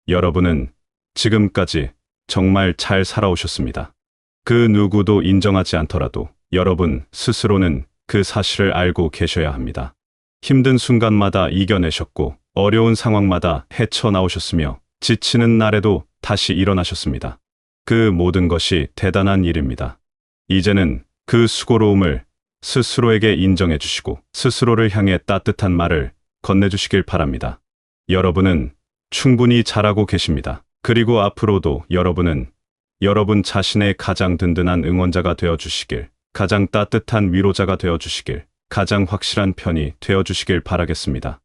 여러분은 지금까지 정말 잘 살아오셨습니다. 그 누구도 인정하지 않더라도 여러분 스스로는 그 사실을 알고 계셔야 합니다. 힘든 순간마다 이겨내셨고, 어려운 상황마다 헤쳐나오셨으며, 지치는 날에도 다시 일어나셨습니다. 그 모든 것이 대단한 일입니다. 이제는 그 수고로움을 스스로에게 인정해 주시고, 스스로를 향해 따뜻한 말을 건네주시길 바랍니다. 여러분은 충분히 잘하고 계십니다. 그리고 앞으로도 여러분은 여러분 자신의 가장 든든한 응원자가 되어 주시길, 가장 따뜻한 위로자가 되어 주시길, 가장 확실한 편이 되어 주시길 바라겠습니다.